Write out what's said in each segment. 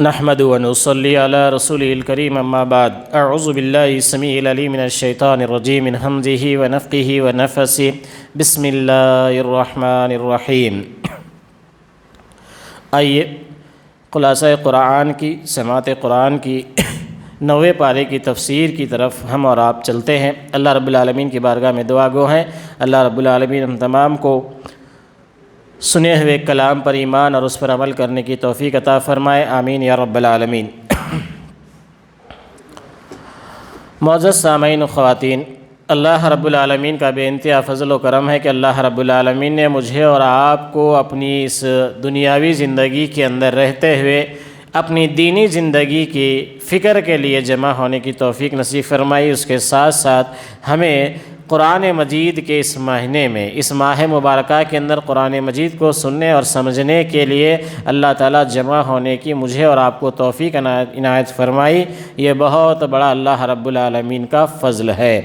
نحمد و نصلی علی رسول الکریم اما بعد اعوذ باللہ السمیع العلیم من الشیطان الرجیم من حمزہ ونفخہ ونفثہ بسم اللہ الرحمن الرحیم۔ آئیے خلاصہ قرآن کی سماعت قرآن کی 9ویں پارے کی تفسیر کی طرف ہم اور آپ چلتے ہیں۔ اللہ رب العالمین کی بارگاہ میں دعا گو ہیں اللہ رب العالمین ہم تمام کو سنے ہوئے کلام پر ایمان اور اس پر عمل کرنے کی توفیق عطا فرمائے، آمین یا رب العالمین۔ معزز سامعین و خواتین، اللہ رب العالمین کا بے انتہا فضل و کرم ہے کہ اللہ رب العالمین نے مجھے اور آپ کو اپنی اس دنیاوی زندگی کے اندر رہتے ہوئے اپنی دینی زندگی کی فکر کے لیے جمع ہونے کی توفیق نصیب فرمائی۔ اس کے ساتھ ساتھ ہمیں قرآن مجید کے اس مہینے میں، اس ماہ مبارکہ کے اندر قرآن مجید کو سننے اور سمجھنے کے لیے اللہ تعالیٰ جمع ہونے کی مجھے اور آپ کو توفیق عنایت فرمائی۔ یہ بہت بڑا اللہ رب العالمین کا فضل ہے۔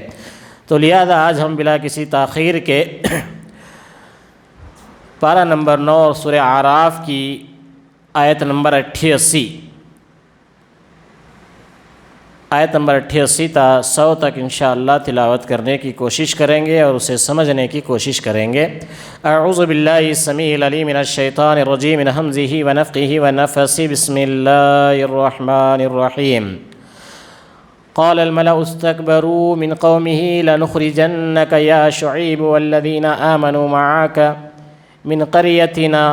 تو لہذا آج ہم بلا کسی تاخیر کے پارہ نمبر 9 اور سورہ اعراف کی آیت نمبر 88 تا 100 تک انشاءاللہ تلاوت کرنے کی کوشش کریں گے اور اسے سمجھنے کی کوشش کریں گے۔ اعوذ باللہ السمیع العلیم من الشیطان الرجیم من حمزہ ونفخہ ونفثہ بسم اللہ الرحمن الرحیم۔ قال الملأ استكبروا من قومه لنخرجنك يا شعيب والذين آمنوا معك من قريتنا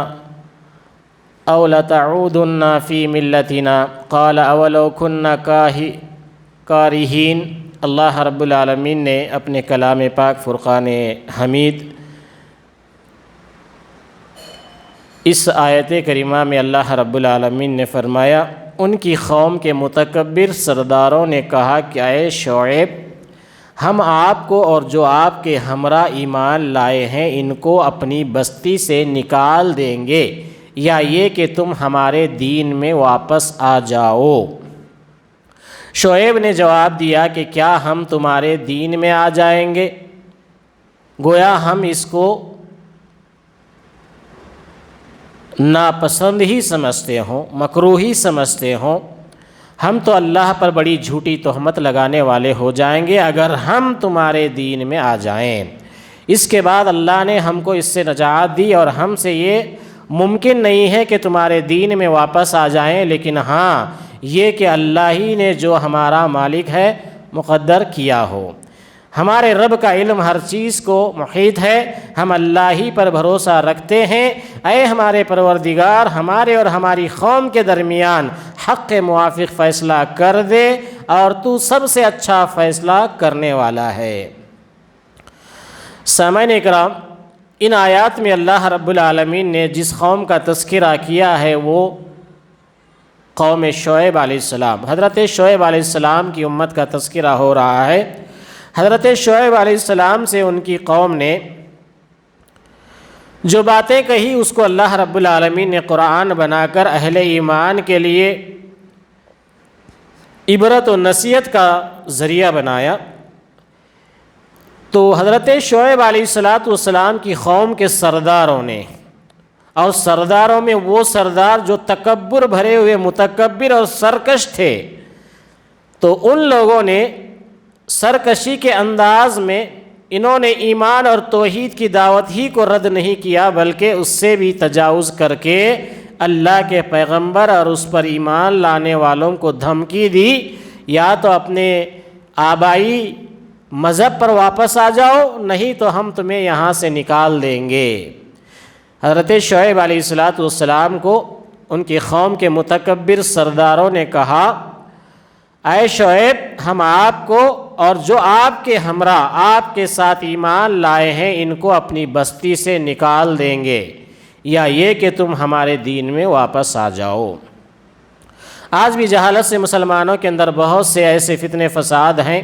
أو لتعودن في ملتنا قال أولو كنا کارہین۔ اللہ رب العالمین نے اپنے کلام پاک فرقان حمید اس آیت کریمہ میں اللہ رب العالمین نے فرمایا، ان کی قوم کے متکبر سرداروں نے کہا کہ اے شعیب، ہم آپ کو اور جو آپ کے ہمراہ ایمان لائے ہیں ان کو اپنی بستی سے نکال دیں گے، یا یہ کہ تم ہمارے دین میں واپس آ جاؤ۔ شعیب نے جواب دیا کہ کیا ہم تمہارے دین میں آ جائیں گے؟ گویا ہم اس کو ناپسند ہی سمجھتے ہوں، مکروہ ہی سمجھتے ہوں۔ ہم تو اللہ پر بڑی جھوٹی تہمت لگانے والے ہو جائیں گے اگر ہم تمہارے دین میں آ جائیں۔ اس کے بعد اللہ نے ہم کو اس سے نجات دی اور ہم سے یہ ممکن نہیں ہے کہ تمہارے دین میں واپس آ جائیں، لیکن ہاں یہ کہ اللہ ہی نے جو ہمارا مالک ہے مقدر کیا ہو۔ ہمارے رب کا علم ہر چیز کو محیط ہے، ہم اللہ ہی پر بھروسہ رکھتے ہیں۔ اے ہمارے پروردگار، ہمارے اور ہماری قوم کے درمیان حق کے موافق فیصلہ کر دے اور تو سب سے اچھا فیصلہ کرنے والا ہے۔ سامعین اکرام، ان آیات میں اللہ رب العالمین نے جس قوم کا تذکرہ کیا ہے وہ قوم شعیب علیہ السلام، حضرت شعیب علیہ السلام کی امت کا تذکرہ ہو رہا ہے۔ حضرت شعیب علیہ السلام سے ان کی قوم نے جو باتیں کہی اس کو اللہ رب العالمین نے قرآن بنا کر اہل ایمان کے لیے عبرت و نصیحت کا ذریعہ بنایا۔ تو حضرت شعیب علیہ السلام کی قوم کے سرداروں نے، اور سرداروں میں وہ سردار جو تکبر بھرے ہوئے متکبر اور سرکش تھے، تو ان لوگوں نے سرکشی کے انداز میں انہوں نے ایمان اور توحید کی دعوت ہی کو رد نہیں کیا بلکہ اس سے بھی تجاوز کر کے اللہ کے پیغمبر اور اس پر ایمان لانے والوں کو دھمکی دی، یا تو اپنے آبائی مذہب پر واپس آ جاؤ، نہیں تو ہم تمہیں یہاں سے نکال دیں گے۔ حضرت شعیب علیہ السلام کو ان کی قوم کے متکبر سرداروں نے کہا، اے شعیب، ہم آپ کو اور جو آپ کے ہمراہ آپ کے ساتھ ایمان لائے ہیں ان کو اپنی بستی سے نکال دیں گے، یا یہ کہ تم ہمارے دین میں واپس آ جاؤ۔ آج بھی جہالت سے مسلمانوں کے اندر بہت سے ایسے فتنے فساد ہیں،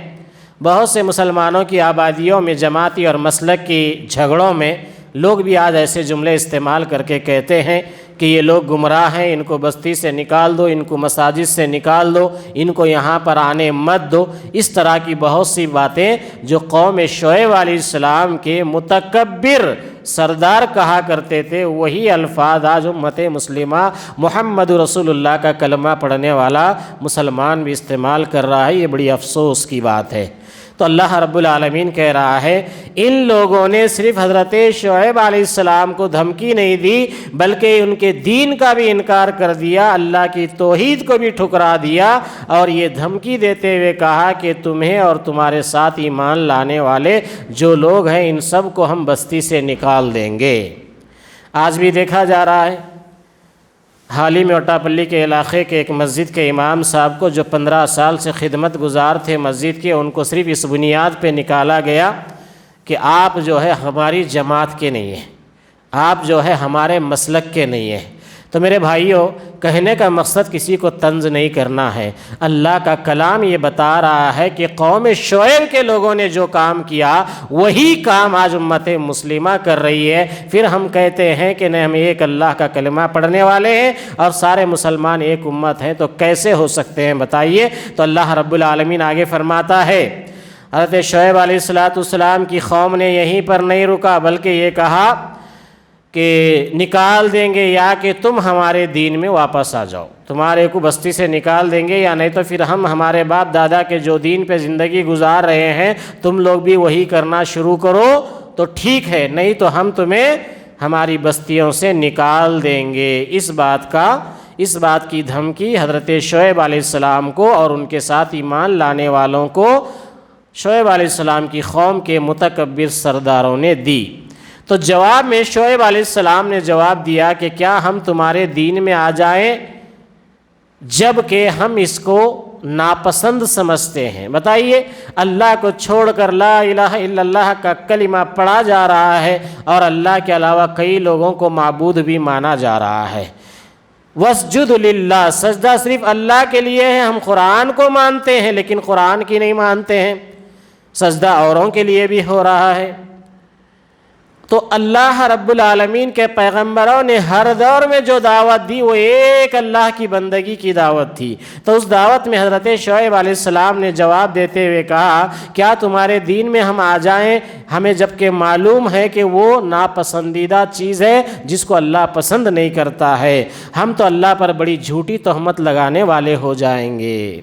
بہت سے مسلمانوں کی آبادیوں میں جماعتی اور مسلک کی جھگڑوں میں لوگ بھی آج ایسے جملے استعمال کر کے کہتے ہیں کہ یہ لوگ گمراہ ہیں، ان کو بستی سے نکال دو، ان کو مساجد سے نکال دو، ان کو یہاں پر آنے مت دو۔ اس طرح کی بہت سی باتیں جو قوم شعیب علیہ السلام کے متکبر سردار کہا کرتے تھے، وہی الفاظ آج امت مسلمہ محمد رسول اللہ کا کلمہ پڑھنے والا مسلمان بھی استعمال کر رہا ہے۔ یہ بڑی افسوس کی بات ہے۔ تو اللہ رب العالمین کہہ رہا ہے ان لوگوں نے صرف حضرت شعیب علیہ السلام کو دھمکی نہیں دی، بلکہ ان کے دین کا بھی انکار کر دیا، اللہ کی توحید کو بھی ٹھکرا دیا، اور یہ دھمکی دیتے ہوئے کہا کہ تمہیں اور تمہارے ساتھ ایمان لانے والے جو لوگ ہیں ان سب کو ہم بستی سے نکال دیں گے۔ آج بھی دیکھا جا رہا ہے، حال ہی میں اٹاپلی کے علاقے کے ایک مسجد کے امام صاحب کو جو 15 سال سے خدمت گزار تھے مسجد کے، ان کو صرف اس بنیاد پہ نکالا گیا کہ آپ جو ہے ہماری جماعت کے نہیں ہیں، آپ جو ہے ہمارے مسلک کے نہیں ہیں۔ تو میرے بھائیوں، کہنے کا مقصد کسی کو طنز نہیں کرنا ہے۔ اللہ کا کلام یہ بتا رہا ہے کہ قوم شعیب کے لوگوں نے جو کام کیا وہی کام آج امت مسلمہ کر رہی ہے۔ پھر ہم کہتے ہیں کہ نہیں، ہم ایک اللہ کا کلمہ پڑھنے والے ہیں اور سارے مسلمان ایک امت ہیں، تو کیسے ہو سکتے ہیں بتائیے؟ تو اللہ رب العالمین آگے فرماتا ہے، حضرت شعیب علیہ السلام کی قوم نے یہیں پر نہیں رکا، بلکہ یہ کہا کہ نکال دیں گے یا کہ تم ہمارے دین میں واپس آ جاؤ، تمہارے کو بستی سے نکال دیں گے، یا نہیں تو پھر ہم ہمارے باپ دادا کے جو دین پہ زندگی گزار رہے ہیں تم لوگ بھی وہی کرنا شروع کرو تو ٹھیک ہے، نہیں تو ہم تمہیں ہماری بستیوں سے نکال دیں گے۔ اس بات کی دھمکی حضرت شعیب علیہ السلام کو اور ان کے ساتھ ایمان لانے والوں کو شعیب علیہ السلام کی قوم کے متکبر سرداروں نے دی۔ تو جواب میں شعیب علیہ السلام نے جواب دیا کہ کیا ہم تمہارے دین میں آ جائیں جب کہ ہم اس کو ناپسند سمجھتے ہیں؟ بتائیے، اللہ کو چھوڑ کر لا الہ الا اللہ کا کلمہ پڑھا جا رہا ہے اور اللہ کے علاوہ کئی لوگوں کو معبود بھی مانا جا رہا ہے۔ وَاسْجُدْ لِلَّهِ، سجدہ صرف اللہ کے لیے ہے۔ ہم قرآن کو مانتے ہیں لیکن قرآن کی نہیں مانتے ہیں، سجدہ اوروں کے لیے بھی ہو رہا ہے۔ تو اللہ رب العالمین کے پیغمبروں نے ہر دور میں جو دعوت دی وہ ایک اللہ کی بندگی کی دعوت تھی۔ تو اس دعوت میں حضرت شعیب علیہ السلام نے جواب دیتے ہوئے کہا، کیا تمہارے دین میں ہم آ جائیں، ہمیں جبکہ معلوم ہے کہ وہ ناپسندیدہ چیز ہے جس کو اللہ پسند نہیں کرتا ہے، ہم تو اللہ پر بڑی جھوٹی تہمت لگانے والے ہو جائیں گے۔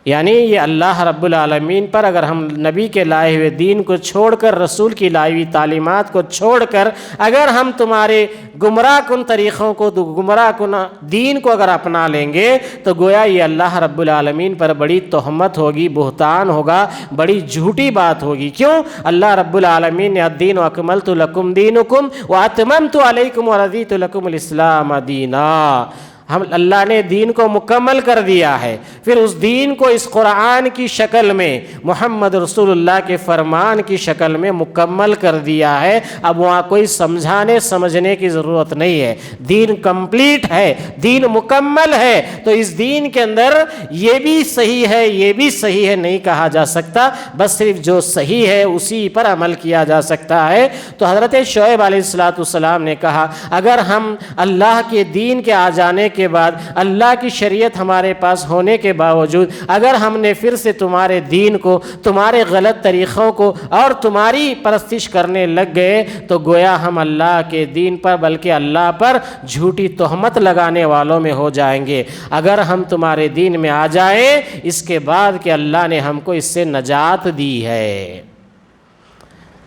یعنی یہ اللہ رب العالمین پر اگر ہم نبی کے لائے ہوئے دین کو چھوڑ کر، رسول کی لائی ہوئی تعلیمات کو چھوڑ کر، اگر ہم تمہارے گمراہ کن طریقوں کو، گمراہ کن دین کو اگر اپنا لیں گے تو گویا یہ اللہ رب العالمین پر بڑی تہمت ہوگی، بہتان ہوگا، بڑی جھوٹی بات ہوگی۔ کیوں؟ اللہ رب العالمین نے الدین اکملت لکم دینکم واتممت علیکم ورضیت لکم الاسلام دینا، ہم اللہ نے دین کو مکمل کر دیا ہے، پھر اس دین کو اس قرآن کی شکل میں، محمد رسول اللہ کے فرمان کی شکل میں مکمل کر دیا ہے۔ اب وہاں کوئی سمجھانے سمجھنے کی ضرورت نہیں ہے، دین کمپلیٹ ہے، دین مکمل ہے۔ تو اس دین کے اندر یہ بھی صحیح ہے، یہ بھی صحیح ہے نہیں کہا جا سکتا، بس صرف جو صحیح ہے اسی پر عمل کیا جا سکتا ہے۔ تو حضرت شعیب علیہ السلام نے کہا، اگر ہم اللہ کے دین کے آ جانے کے بعد، اللہ کی شریعت ہمارے پاس ہونے کے باوجود، اگر ہم نے پھر سے تمہارے دین کو، تمہارے غلط طریقوں کو اور تمہاری پرستش کرنے لگ گئے تو گویا ہم اللہ کے دین پر بلکہ اللہ پر جھوٹی تہمت لگانے والوں میں ہو جائیں گے۔ اگر ہم تمہارے دین میں آ جائیں اس کے بعد کہ اللہ نے ہم کو اس سے نجات دی ہے،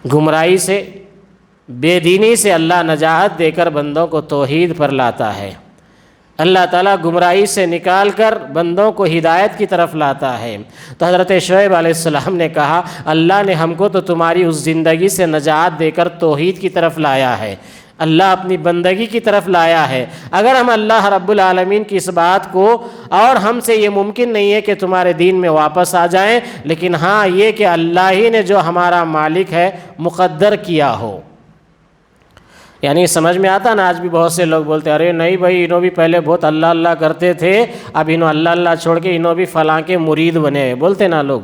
گمراہی سے، بے دینی سے اللہ نجات دے کر بندوں کو توحید پر لاتا ہے، اللہ تعالیٰ گمراہی سے نکال کر بندوں کو ہدایت کی طرف لاتا ہے۔ تو حضرت شعیب علیہ السلام نے کہا، اللہ نے ہم کو تو تمہاری اس زندگی سے نجات دے کر توحید کی طرف لایا ہے، اللہ اپنی بندگی کی طرف لایا ہے۔ اگر ہم اللہ رب العالمین کی اس بات کو، اور ہم سے یہ ممکن نہیں ہے کہ تمہارے دین میں واپس آ جائیں، لیکن ہاں یہ کہ اللہ ہی نے جو ہمارا مالک ہے مقدر کیا ہو۔ یعنی سمجھ میں آتا نا، آج بھی بہت سے لوگ بولتے ہیں، ارے نہیں بھائی، انہوں بھی پہلے بہت اللہ اللہ کرتے تھے، اب انہوں اللہ اللہ چھوڑ کے انہوں بھی فلاں کے مرید بنے، بولتے نا لوگ۔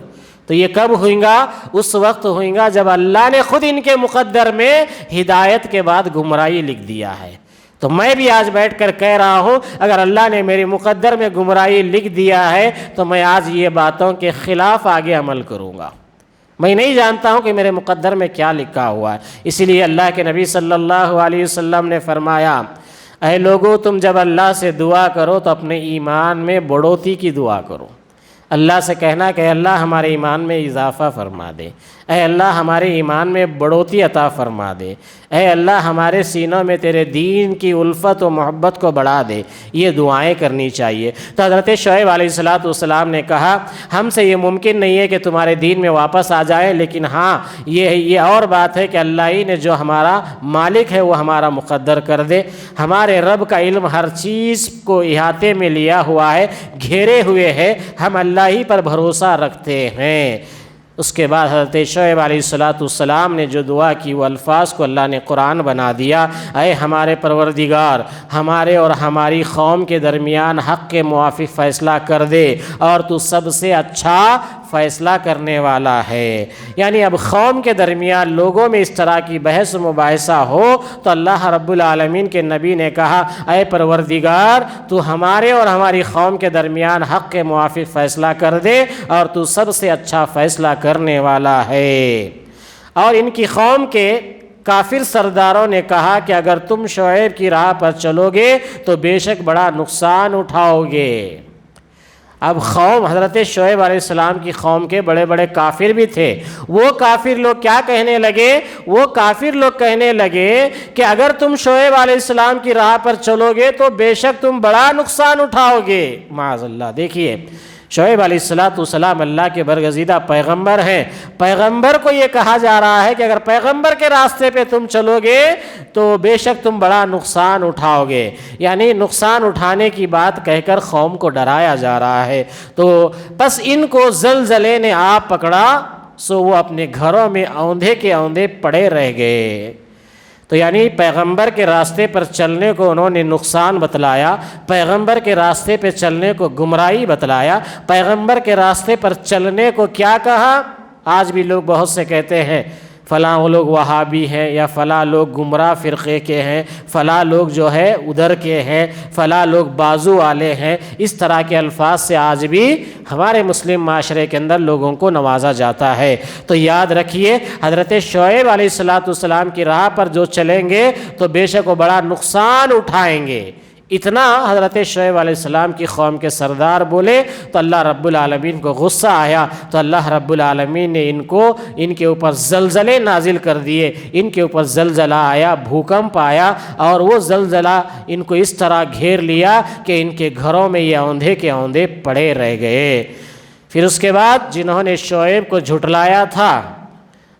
تو یہ کب ہوئیں گا؟ اس وقت ہوئیں گا جب اللہ نے خود ان کے مقدر میں ہدایت کے بعد گمراہی لکھ دیا ہے۔ تو میں بھی آج بیٹھ کر کہہ رہا ہوں اگر اللہ نے میری مقدر میں گمراہی لکھ دیا ہے تو میں آج یہ باتوں کے خلاف آگے عمل کروں گا۔ میں نہیں جانتا ہوں کہ میرے مقدر میں کیا لکھا ہوا ہے۔ اسی لیے اللہ کے نبی صلی اللہ علیہ وسلم نے فرمایا، اے لوگو تم جب اللہ سے دعا کرو تو اپنے ایمان میں بڑھوتی کی دعا کرو۔ اللہ سے کہنا کہ اے اللہ ہمارے ایمان میں اضافہ فرما دے، اے اللہ ہمارے ایمان میں بڑھوتی عطا فرما دے، اے اللہ ہمارے سینوں میں تیرے دین کی الفت و محبت کو بڑھا دے۔ یہ دعائیں کرنی چاہیے۔ تو حضرت شعیب علیہ السلام نے کہا ہم سے یہ ممکن نہیں ہے کہ تمہارے دین میں واپس آ جائیں، لیکن ہاں یہ اور بات ہے کہ اللہ ہی نے جو ہمارا مالک ہے وہ ہمارا مقدر کر دے۔ ہمارے رب کا علم ہر چیز کو احاطے میں لیا ہوا ہے، گھیرے ہوئے ہے، ہم اللہ ہی پر بھروسہ رکھتے ہیں۔ اس کے بعد حضرت شعیب علیہ السلام نے جو دعا کی وہ الفاظ کو اللہ نے قرآن بنا دیا۔ اے ہمارے پروردگار، ہمارے اور ہماری قوم کے درمیان حق کے موافق فیصلہ کر دے اور تو سب سے اچھا فیصلہ کرنے والا ہے۔ یعنی اب قوم کے درمیان لوگوں میں اس طرح کی بحث و مباحثہ ہو تو اللہ رب العالمین کے نبی نے کہا اے پروردگار تو ہمارے اور ہماری قوم کے درمیان حق کے موافق فیصلہ کر دے اور تو سب سے اچھا فیصلہ کرنے والا ہے۔ اور ان کی قوم کے کافر سرداروں نے کہا کہ اگر تم شعیب کی راہ پر چلو گے تو بے شک بڑا نقصان اٹھاؤ گے۔ اب قوم حضرت شعیب علیہ السلام کی قوم کے بڑے بڑے کافر بھی تھے۔ وہ کافر لوگ کیا کہنے لگے؟ وہ کافر لوگ کہنے لگے کہ اگر تم شعیب علیہ السلام کی راہ پر چلو گے تو بے شک تم بڑا نقصان اٹھاؤ گے۔ معاذ اللہ۔ دیکھیے شعیب علیہ السلام اللہ کے برگزیدہ پیغمبر ہیں۔ پیغمبر کو یہ کہا جا رہا ہے کہ اگر پیغمبر کے راستے پہ تم چلو گے تو بے شک تم بڑا نقصان اٹھاؤ گے۔ یعنی نقصان اٹھانے کی بات کہہ کر قوم کو ڈرایا جا رہا ہے۔ تو بس ان کو زلزلے نے آ پکڑا سو وہ اپنے گھروں میں اوندھے کے اوندھے پڑے رہ گئے۔ تو یعنی پیغمبر کے راستے پر چلنے کو انہوں نے نقصان بتلایا، پیغمبر کے راستے پہ چلنے کو گمراہی بتلایا، پیغمبر کے راستے پر چلنے کو کیا کہا؟ آج بھی لوگ بہت سے کہتے ہیں فلاں لوگ وہابی ہیں یا فلاں لوگ گمراہ فرقے کے ہیں، فلاں لوگ جو ہے ادھر کے ہیں، فلاں لوگ بازو والے ہیں۔ اس طرح کے الفاظ سے آج بھی ہمارے مسلم معاشرے کے اندر لوگوں کو نوازا جاتا ہے۔ تو یاد رکھیے حضرت شعیب علیہ السلام کی راہ پر جو چلیں گے تو بے شک وہ بڑا نقصان اٹھائیں گے۔ اتنا حضرت شعیب علیہ السلام کی قوم کے سردار بولے تو اللہ رب العالمین کو غصہ آیا، تو اللہ رب العالمین نے ان کے اوپر زلزلے نازل کر دیے۔ ان کے اوپر زلزلہ آیا، بھوکمپ آیا، اور وہ زلزلہ ان کو اس طرح گھیر لیا کہ ان کے گھروں میں یہ اوندھے کے اوندھے پڑے رہ گئے۔ پھر اس کے بعد جنہوں نے شعیب کو جھٹلایا تھا،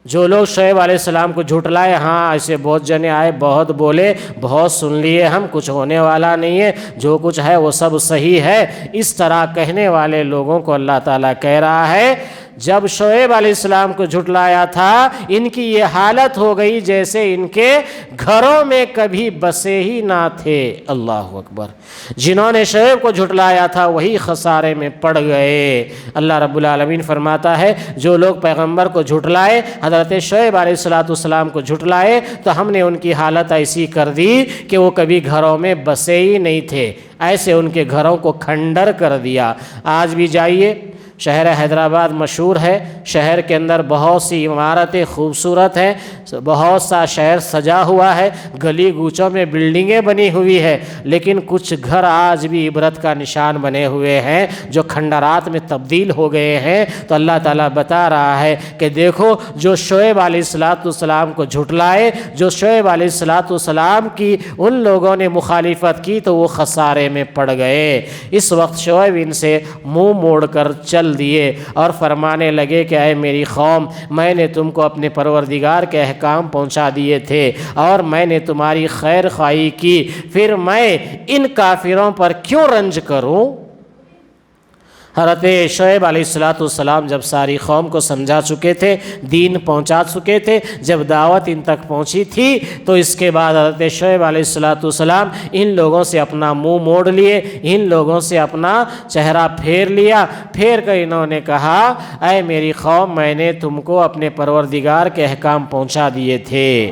جو لوگ شعیب علیہ السلام کو جھٹلائے، ہاں ایسے بہت جنے آئے، بہت بولے، بہت سن لیے ہم، کچھ ہونے والا نہیں ہے، جو کچھ ہے وہ سب صحیح ہے، اس طرح کہنے والے لوگوں کو اللہ تعالیٰ کہہ رہا ہے جب شعیب علیہ السلام کو جھٹلایا تھا ان کی یہ حالت ہو گئی جیسے ان کے گھروں میں کبھی بسے ہی نہ تھے۔ اللہ اکبر۔ جنہوں نے شعیب کو جھٹلایا تھا وہی خسارے میں پڑ گئے۔ اللہ رب العالمین فرماتا ہے جو لوگ پیغمبر کو جھٹلائے، حضرت شعیب علیہ السلام کو جھٹلائے، تو ہم نے ان کی حالت ایسی کر دی کہ وہ کبھی گھروں میں بسے ہی نہیں تھے، ایسے ان کے گھروں کو کھنڈر کر دیا۔ آج بھی جائیے، شہر حیدرآباد مشہور ہے، شہر کے اندر بہت سی عمارتیں خوبصورت ہیں، بہت سا شہر سجا ہوا ہے، گلی کوچوں میں بلڈنگیں بنی ہوئی ہے، لیکن کچھ گھر آج بھی عبرت کا نشان بنے ہوئے ہیں جو کھنڈرات میں تبدیل ہو گئے ہیں۔ تو اللہ تعالیٰ بتا رہا ہے کہ دیکھو جو شعیب علیہ السلام کو جھٹلائے، جو شعیب علیہ السلام کی ان لوگوں نے مخالفت کی تو وہ خسارے میں پڑ گئے۔ اس وقت شعیب ان سے منہ موڑ کر چل دیے اور فرمانے لگے کہ اے میری قوم، میں نے تم کو اپنے پروردگار کے احکام پہنچا دیے تھے اور میں نے تمہاری خیر خواہی کی، پھر میں ان کافروں پر کیوں رنج کروں؟ حضرت شعیب علیہ السلام جب ساری قوم کو سمجھا چکے تھے، دین پہنچا چکے تھے، جب دعوت ان تک پہنچی تھی تو اس کے بعد حضرت شعیب علیہ السلام ان لوگوں سے اپنا منہ موڑ لیے، ان لوگوں سے اپنا چہرہ پھیر لیا، پھیر کر انہوں نے کہا اے میری قوم، میں نے تم کو اپنے پروردگار کے احکام پہنچا دیے تھے۔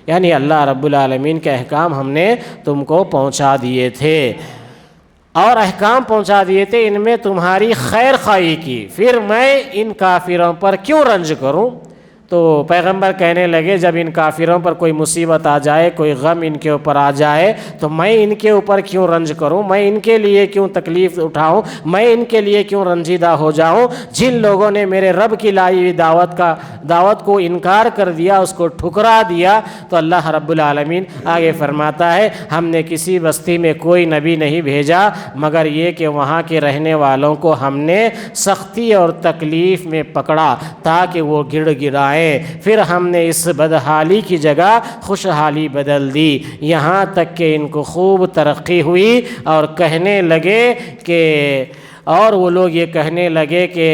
یعنی اللہ رب العالمین کے احکام ہم نے تم کو پہنچا دیے تھے، اور احکام پہنچا دیے تھے ان میں تمہاری خیر خواہی کی، پھر میں ان کافروں پر کیوں رنج کروں؟ تو پیغمبر کہنے لگے جب ان کافروں پر کوئی مصیبت آ جائے، کوئی غم ان کے اوپر آ جائے تو میں ان کے اوپر کیوں رنج کروں، میں ان کے لیے کیوں تکلیف اٹھاؤں، میں ان کے لیے کیوں رنجیدہ ہو جاؤں؟ جن لوگوں نے میرے رب کی لائی ہوئی دعوت کو انکار کر دیا، اس کو ٹھکرا دیا، تو اللہ رب العالمین آگے فرماتا ہے ہم نے کسی بستی میں کوئی نبی نہیں بھیجا مگر یہ کہ وہاں کے رہنے والوں کو ہم نے سختی اور تکلیف میں پکڑا تاکہ وہ گڑ گڑائیں، پھر ہم نے اس بدحالی کی جگہ خوشحالی بدل دی، یہاں تک کہ ان کو خوب ترقی ہوئی اور کہنے لگے کہ، اور وہ لوگ یہ کہنے لگے کہ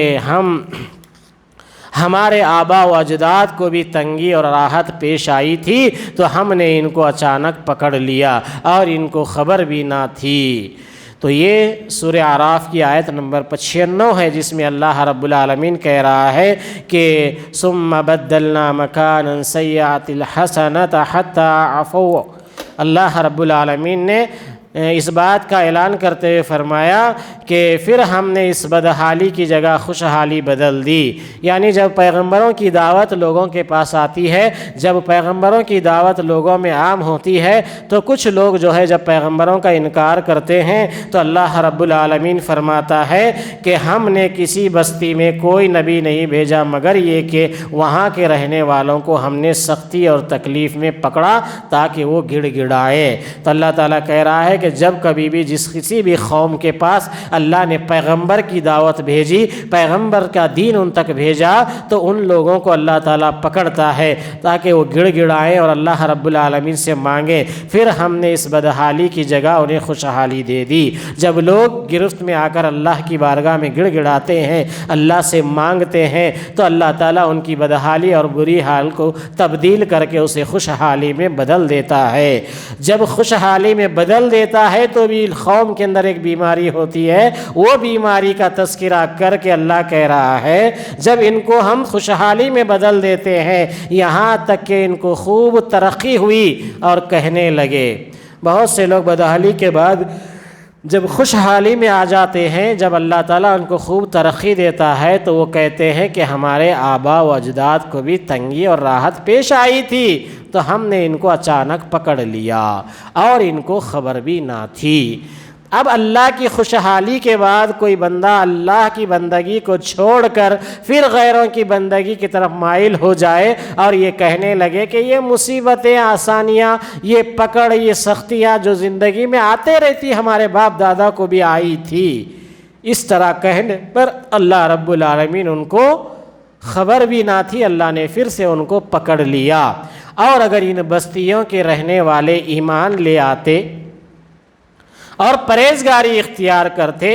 ہمارے آبا و اجداد کو بھی تنگی اور راحت پیش آئی تھی تو ہم نے ان کو اچانک پکڑ لیا اور ان کو خبر بھی نہ تھی۔ تو یہ سورہ اعراف کی آیت نمبر 96 ہے، جس میں اللہ رب العالمین کہہ رہا ہے کہ ثم بدلنا مکانا السیئۃ الحسنۃ حتی عفوا، اللہ رب العالمین نے اس بات کا اعلان کرتے ہوئے فرمایا کہ پھر ہم نے اس بدحالی کی جگہ خوشحالی بدل دی، یعنی جب پیغمبروں کی دعوت لوگوں کے پاس آتی ہے، جب پیغمبروں کی دعوت لوگوں میں عام ہوتی ہے تو کچھ لوگ جو ہے جب پیغمبروں کا انکار کرتے ہیں تو اللہ رب العالمین فرماتا ہے کہ ہم نے کسی بستی میں کوئی نبی نہیں بھیجا مگر یہ کہ وہاں کے رہنے والوں کو ہم نے سختی اور تکلیف میں پکڑا تاکہ وہ گڑ گڑائے۔ تو اللہ تعالیٰ کہہ رہا ہے کہ جب کبھی بھی کسی بھی قوم کے پاس اللہ نے پیغمبر کی دعوت بھیجی، پیغمبر کا دین ان تک بھیجا، تو ان لوگوں کو اللہ تعالیٰ پکڑتا ہے تاکہ وہ گڑ گڑائیں اور اللہ رب العالمین سے مانگیں، پھر ہم نے اس بدحالی کی جگہ انہیں خوشحالی دے دی۔ جب لوگ گرفت میں آ کر اللہ کی بارگاہ میں گڑ گڑاتے ہیں، اللہ سے مانگتے ہیں، تو اللہ تعالیٰ ان کی بدحالی اور بری حال کو تبدیل کر کے اسے خوشحالی میں بدل دیتا ہے۔ جب خوشحالی میں بدل دیتا ہے تو بھی قوم کے اندر ایک بیماری ہوتی ہے، وہ بیماری کا تذکرہ کر کے اللہ کہہ رہا ہے جب ان کو ہم خوشحالی میں بدل دیتے ہیں یہاں تک کہ ان کو خوب ترقی ہوئی اور کہنے لگے، بہت سے لوگ بدحالی کے بعد جب خوشحالی میں آ جاتے ہیں، جب اللہ تعالیٰ ان کو خوب ترقی دیتا ہے تو وہ کہتے ہیں کہ ہمارے آبا و اجداد کو بھی تنگی اور راحت پیش آئی تھی تو ہم نے ان کو اچانک پکڑ لیا اور ان کو خبر بھی نہ تھی۔ اب اللہ کی خوشحالی کے بعد کوئی بندہ اللہ کی بندگی کو چھوڑ کر پھر غیروں کی بندگی کی طرف مائل ہو جائے اور یہ کہنے لگے کہ یہ مصیبتیں، آسانیاں، یہ پکڑ، یہ سختیاں جو زندگی میں آتے رہتی ہمارے باپ دادا کو بھی آئی تھی، اس طرح کہنے پر اللہ رب العالمین ان کو خبر بھی نہ تھی، اللہ نے پھر سے ان کو پکڑ لیا۔ اور اگر ان بستیوں کے رہنے والے ایمان لے آتے اور پرہیزگاری اختیار کرتے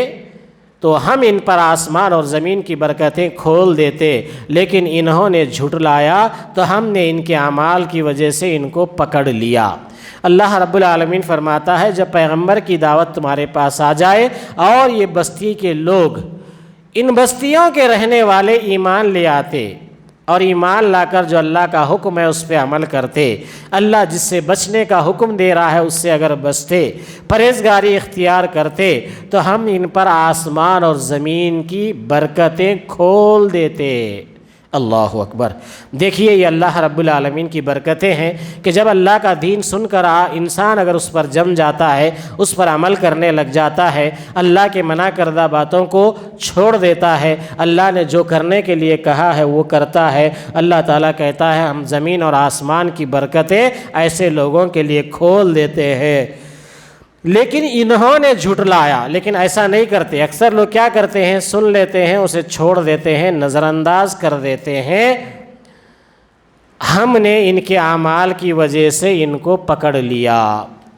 تو ہم ان پر آسمان اور زمین کی برکتیں کھول دیتے، لیکن انہوں نے جھٹلایا تو ہم نے ان کے اعمال کی وجہ سے ان کو پکڑ لیا۔ اللہ رب العالمین فرماتا ہے جب پیغمبر کی دعوت تمہارے پاس آ جائے اور یہ بستی کے لوگ، ان بستیوں کے رہنے والے ایمان لے آتے اور ایمان لا کر جو اللہ کا حکم ہے اس پہ عمل کرتے، اللہ جس سے بچنے کا حکم دے رہا ہے اس سے اگر بچتے، پرہیزگاری اختیار کرتے تو ہم ان پر آسمان اور زمین کی برکتیں کھول دیتے۔ اللہ اکبر! دیکھیے یہ اللہ رب العالمین کی برکتیں ہیں کہ جب اللہ کا دین سن کر انسان اگر اس پر جم جاتا ہے، اس پر عمل کرنے لگ جاتا ہے، اللہ کے منع کردہ باتوں کو چھوڑ دیتا ہے، اللہ نے جو کرنے کے لیے کہا ہے وہ کرتا ہے، اللہ تعالیٰ کہتا ہے ہم زمین اور آسمان کی برکتیں ایسے لوگوں کے لیے کھول دیتے ہیں۔ لیکن انہوں نے جھٹلایا، لیکن ایسا نہیں کرتے۔ اکثر لوگ کیا کرتے ہیں، سن لیتے ہیں، اسے چھوڑ دیتے ہیں، نظر انداز کر دیتے ہیں، ہم نے ان کے اعمال کی وجہ سے ان کو پکڑ لیا۔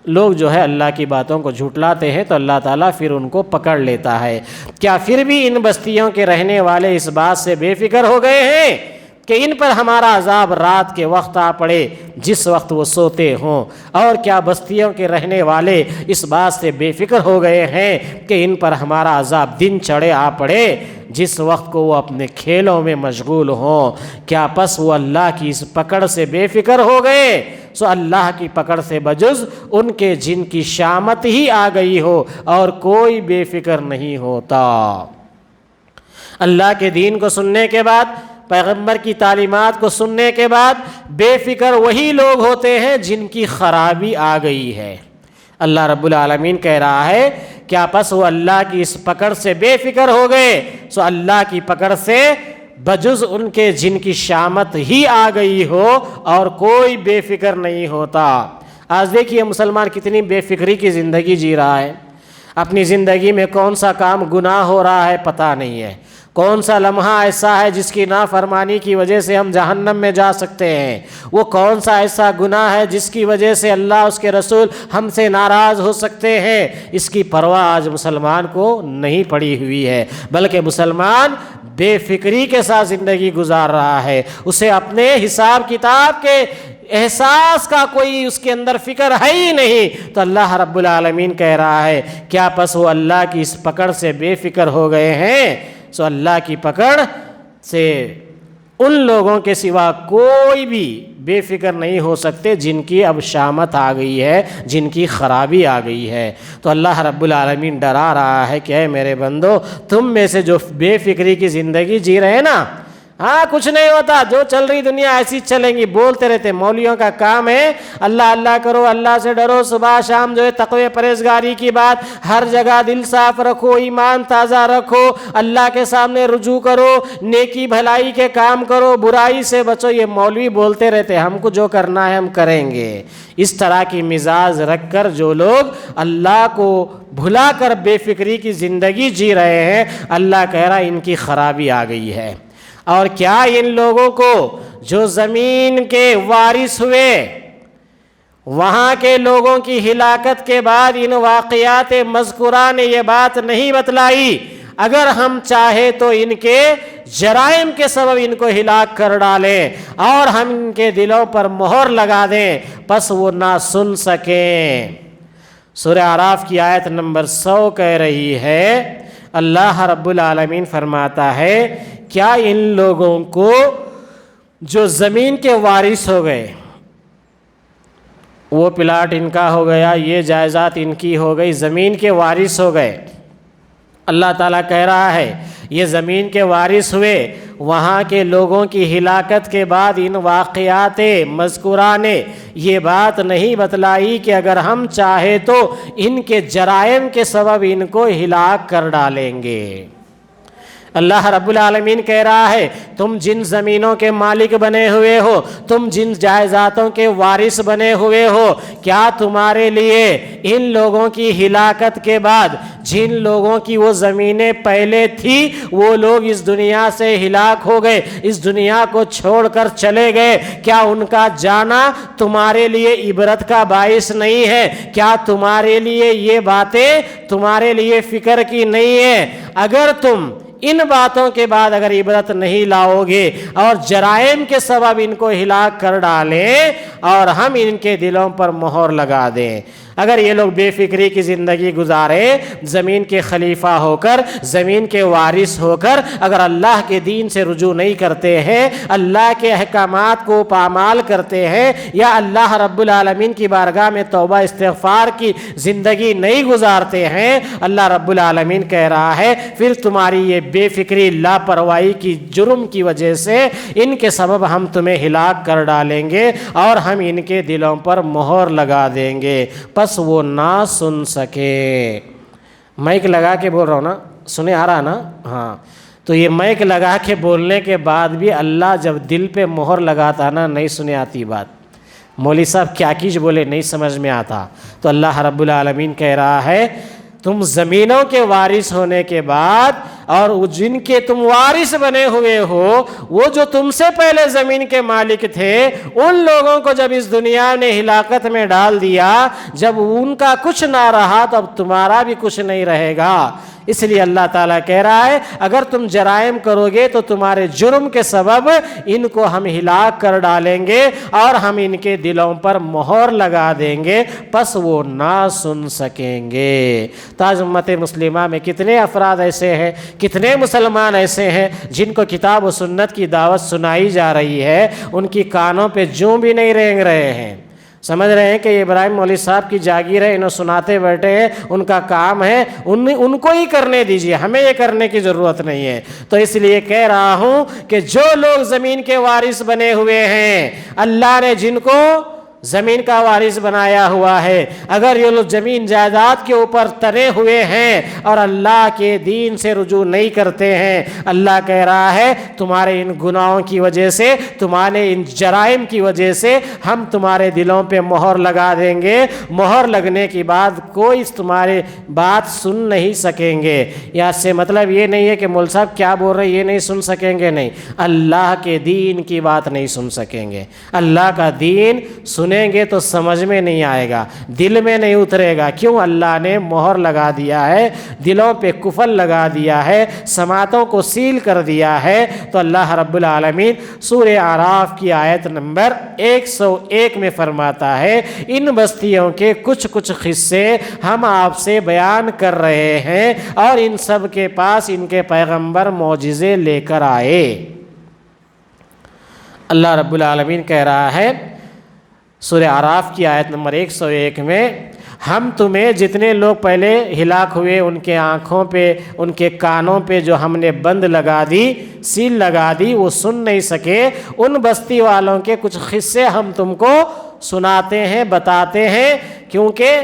لوگ جو ہے اللہ کی باتوں کو جھٹلاتے ہیں تو اللہ تعالیٰ پھر ان کو پکڑ لیتا ہے۔ کیا پھر بھی ان بستیوں کے رہنے والے اس بات سے بے فکر ہو گئے ہیں کہ ان پر ہمارا عذاب رات کے وقت آ پڑے جس وقت وہ سوتے ہوں؟ اور کیا بستیوں کے رہنے والے اس بات سے بے فکر ہو گئے ہیں کہ ان پر ہمارا عذاب دن چڑھے آ پڑے جس وقت کو وہ اپنے کھیلوں میں مشغول ہوں؟ کیا پس وہ اللہ کی اس پکڑ سے بے فکر ہو گئے؟ سو اللہ کی پکڑ سے بجز ان کے جن کی شامت ہی آ گئی ہو اور کوئی بے فکر نہیں ہوتا۔ اللہ کے دین کو سننے کے بعد، پیغمبر کی تعلیمات کو سننے کے بعد بے فکر وہی لوگ ہوتے ہیں جن کی خرابی آ گئی ہے۔ اللہ رب العالمین کہہ رہا ہے کیا پس وہ اللہ کی اس پکڑ سے بے فکر ہو گئے؟ سو اللہ کی پکڑ سے بجز ان کے جن کی شامت ہی آ گئی ہو اور کوئی بے فکر نہیں ہوتا۔ آج دیکھیے مسلمان کتنی بے فکری کی زندگی جی رہا ہے۔ اپنی زندگی میں کون سا کام گناہ ہو رہا ہے پتہ نہیں ہے، کون سا لمحہ ایسا ہے جس کی نافرمانی کی وجہ سے ہم جہنم میں جا سکتے ہیں، وہ کون سا ایسا گناہ ہے جس کی وجہ سے اللہ اس کے رسول ہم سے ناراض ہو سکتے ہیں، اس کی پرواہ آج مسلمان کو نہیں پڑی ہوئی ہے، بلکہ مسلمان بے فکری کے ساتھ زندگی گزار رہا ہے۔ اسے اپنے حساب کتاب کے احساس کا کوئی اس کے اندر فکر ہے ہی نہیں۔ تو اللہ رب العالمین کہہ رہا ہے کیا پس وہ اللہ کی اس پکڑ سے بے فکر ہو گئے ہیں؟ سو اللہ کی پکڑ سے ان لوگوں کے سوا کوئی بھی بے فکر نہیں ہو سکتے جن کی اب شامت آ گئی ہے، جن کی خرابی آ گئی ہے۔ تو اللہ رب العالمین ڈرا رہا ہے کہ اے میرے بندو، تم میں سے جو بے فکری کی زندگی جی رہے ہیں نا، ہاں کچھ نہیں ہوتا، جو چل رہی دنیا ایسی چلیں گی، بولتے رہتے۔ مولویوں کا کام ہے اللہ اللہ کرو، اللہ سے ڈرو، صبح شام جو ہے تقوی پرہیزگاری کی بات، ہر جگہ دل صاف رکھو، ایمان تازہ رکھو، اللہ کے سامنے رجوع کرو، نیکی بھلائی کے کام کرو، برائی سے بچو۔ یہ مولوی بولتے رہتے ہم کو جو کرنا ہے ہم کریں گے۔ اس طرح کی مزاج رکھ کر جو لوگ اللہ کو بھلا کر بے فکری کی زندگی جی رہے ہیں، اللہ کہہ رہا ان کی خرابی آ گئی ہے۔ اور کیا ان لوگوں کو جو زمین کے وارث ہوئے، وہاں کے لوگوں کی ہلاکت کے بعد ان واقعات مذکورہ نے یہ بات نہیں بتلائی اگر ہم چاہے تو ان کے جرائم کے سبب ان کو ہلاک کر ڈالیں اور ہم ان کے دلوں پر مہر لگا دیں، پس وہ نہ سن سکیں۔ سورہ اعراف کی آیت نمبر 100 کہہ رہی ہے، اللہ رب العالمین فرماتا ہے کیا ان لوگوں کو جو زمین کے وارث ہو گئے، وہ پلاٹ ان کا ہو گیا، یہ جائیداد ان کی ہو گئی، زمین کے وارث ہو گئے، اللہ تعالیٰ کہہ رہا ہے یہ زمین کے وارث ہوئے، وہاں کے لوگوں کی ہلاکت کے بعد ان واقعات مذکورہ نے یہ بات نہیں بتلائی کہ اگر ہم چاہے تو ان کے جرائم کے سبب ان کو ہلاک کر ڈالیں گے۔ اللہ رب العالمین کہہ رہا ہے تم جن زمینوں کے مالک بنے ہوئے ہو، تم جن جائیدادوں کے وارث بنے ہوئے ہو، کیا تمہارے لیے ان لوگوں کی ہلاکت کے بعد جن لوگوں کی وہ زمینیں پہلے تھی وہ لوگ اس دنیا سے ہلاک ہو گئے، اس دنیا کو چھوڑ کر چلے گئے، کیا ان کا جانا تمہارے لیے عبرت کا باعث نہیں ہے؟ کیا تمہارے لیے یہ باتیں تمہارے لیے فکر کی نہیں ہے؟ اگر تم ان باتوں کے بعد اگر عبرت نہیں لاؤ گے اور جرائم کے سبب ان کو ہلاک کر ڈالیں اور ہم ان کے دلوں پر مہر لگا دیں، اگر یہ لوگ بے فکری کی زندگی گزارے، زمین کے خلیفہ ہو کر، زمین کے وارث ہو کر اگر اللہ کے دین سے رجوع نہیں کرتے ہیں، اللہ کے احکامات کو پامال کرتے ہیں، یا اللہ رب العالمین کی بارگاہ میں توبہ استغفار کی زندگی نہیں گزارتے ہیں، اللہ رب العالمین کہہ رہا ہے پھر تمہاری یہ بے فکری لاپرواہی کی جرم کی وجہ سے ان کے سبب ہم تمہیں ہلاک کر ڈالیں گے اور ہم ان کے دلوں پر مہر لگا دیں گے، پس وہ نہ سن سکے۔ مائک لگا کے بول رہا ہوں نا، سنے آ رہا نا؟ ہاں، تو یہ مائک لگا کے بولنے کے بعد بھی اللہ جب دل پہ مہر لگاتا نا، نہیں سنے آتی بات، مولوی صاحب کیا کیج بولے نہیں سمجھ میں آتا، تو اللہ رب العالمین کہہ رہا ہے تم زمینوں کے وارث ہونے کے بعد اور جن کے تم وارث بنے ہوئے ہو، وہ جو تم سے پہلے زمین کے مالک تھے، ان لوگوں کو جب اس دنیا نے ہلاکت میں ڈال دیا، جب ان کا کچھ نہ رہا تو اب تمہارا بھی کچھ نہیں رہے گا۔ اس لیے اللہ تعالیٰ کہہ رہا ہے اگر تم جرائم کرو گے تو تمہارے جرم کے سبب ان کو ہم ہلاک کر ڈالیں گے اور ہم ان کے دلوں پر مہر لگا دیں گے، پس وہ نہ سن سکیں گے۔ تاج امت مسلمہ میں کتنے افراد ایسے ہیں، کتنے مسلمان ایسے ہیں جن کو کتاب و سنت کی دعوت سنائی جا رہی ہے، ان کی کانوں پہ جوں بھی نہیں رینگ رہے ہیں، سمجھ رہے ہیں کہ یہ ابراہیم مولوی صاحب کی جاگیر ہے، انہوں سناتے بیٹھے ہیں، ان کا کام ہے، ان کو ہی کرنے دیجئے، ہمیں یہ کرنے کی ضرورت نہیں ہے۔ تو اس لیے کہہ رہا ہوں کہ جو لوگ زمین کے وارث بنے ہوئے ہیں، اللہ نے جن کو زمین کا وارث بنایا ہوا ہے، اگر یہ لوگ زمین جائیداد کے اوپر تنے ہوئے ہیں اور اللہ کے دین سے رجوع نہیں کرتے ہیں، اللہ کہہ رہا ہے تمہارے ان گناہوں کی وجہ سے، تمہارے ان جرائم کی وجہ سے ہم تمہارے دلوں پہ مہر لگا دیں گے۔ مہر لگنے کے بعد کوئی تمہاری بات سن نہیں سکیں گے۔ یا سے مطلب یہ نہیں ہے کہ مول صاحب کیا بول رہے یہ نہیں سن سکیں گے، نہیں، اللہ کے دین کی بات نہیں سن سکیں گے۔ اللہ کا دین سنیں گے تو سمجھ میں نہیں آئے گا، دل میں نہیں اترے گا۔ کیوں؟ اللہ نے مہر لگا دیا ہے، دلوں پہ قفل لگا دیا ہے، سماعتوں کو سیل کر دیا ہے۔ تو اللہ رب العالمین سورہ اعراف کی آیت نمبر 101 میں فرماتا ہے ان بستیوں کے کچھ قصے ہم آپ سے بیان کر رہے ہیں اور ان سب کے پاس ان کے پیغمبر معجزے لے کر آئے۔ اللہ رب العالمین کہہ رہا ہے سورہ اعراف کی آیت نمبر 101 میں، ہم تمہیں جتنے لوگ پہلے ہلاک ہوئے ان کے آنکھوں پہ، ان کے کانوں پہ جو ہم نے بند لگا دی، سیل لگا دی، وہ سن نہیں سکے، ان بستی والوں کے کچھ قصے ہم تم کو سناتے ہیں، بتاتے ہیں، کیونکہ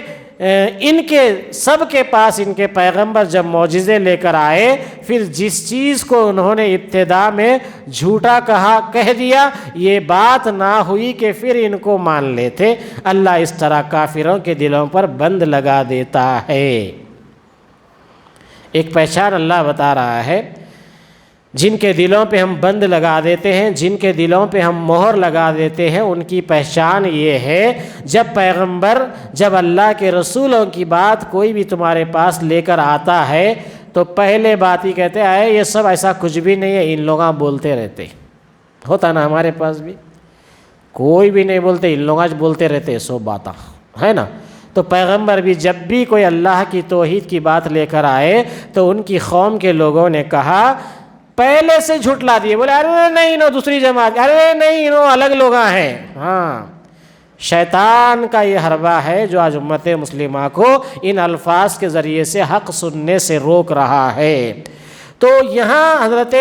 ان کے سب کے پاس ان کے پیغمبر جب معجزے لے کر آئے، پھر جس چیز کو انہوں نے ابتدا میں جھوٹا کہہ دیا، یہ بات نہ ہوئی کہ پھر ان کو مان لیتے۔ اللہ اس طرح کافروں کے دلوں پر بند لگا دیتا ہے۔ ایک پہچان اللہ بتا رہا ہے، جن کے دلوں پہ ہم بند لگا دیتے ہیں، جن کے دلوں پہ ہم مہر لگا دیتے ہیں، ان کی پہچان یہ ہے، جب اللہ کے رسولوں کی بات کوئی بھی تمہارے پاس لے کر آتا ہے تو پہلے بات ہی کہتے ہیں یہ سب ایسا کچھ بھی نہیں ہے، ان لوگ بولتے رہتے۔ ہوتا نا ہمارے پاس بھی، کوئی بھی نہیں بولتے، ان لوگ بولتے رہتے سو باتاں، ہے نا۔ تو پیغمبر بھی جب بھی کوئی اللہ کی توحید کی بات لے کر آئے تو ان کی قوم کے لوگوں نے کہا، پہلے سے جھٹلا دیے، بولے ارے نہیں انہوں دوسری جماعت، ارے نہیں انہوں الگ لوگ ہیں۔ ہاں، شیطان کا یہ حربہ ہے جو آج امت مسلمہ کو ان الفاظ کے ذریعے سے حق سننے سے روک رہا ہے۔ تو یہاں حضرت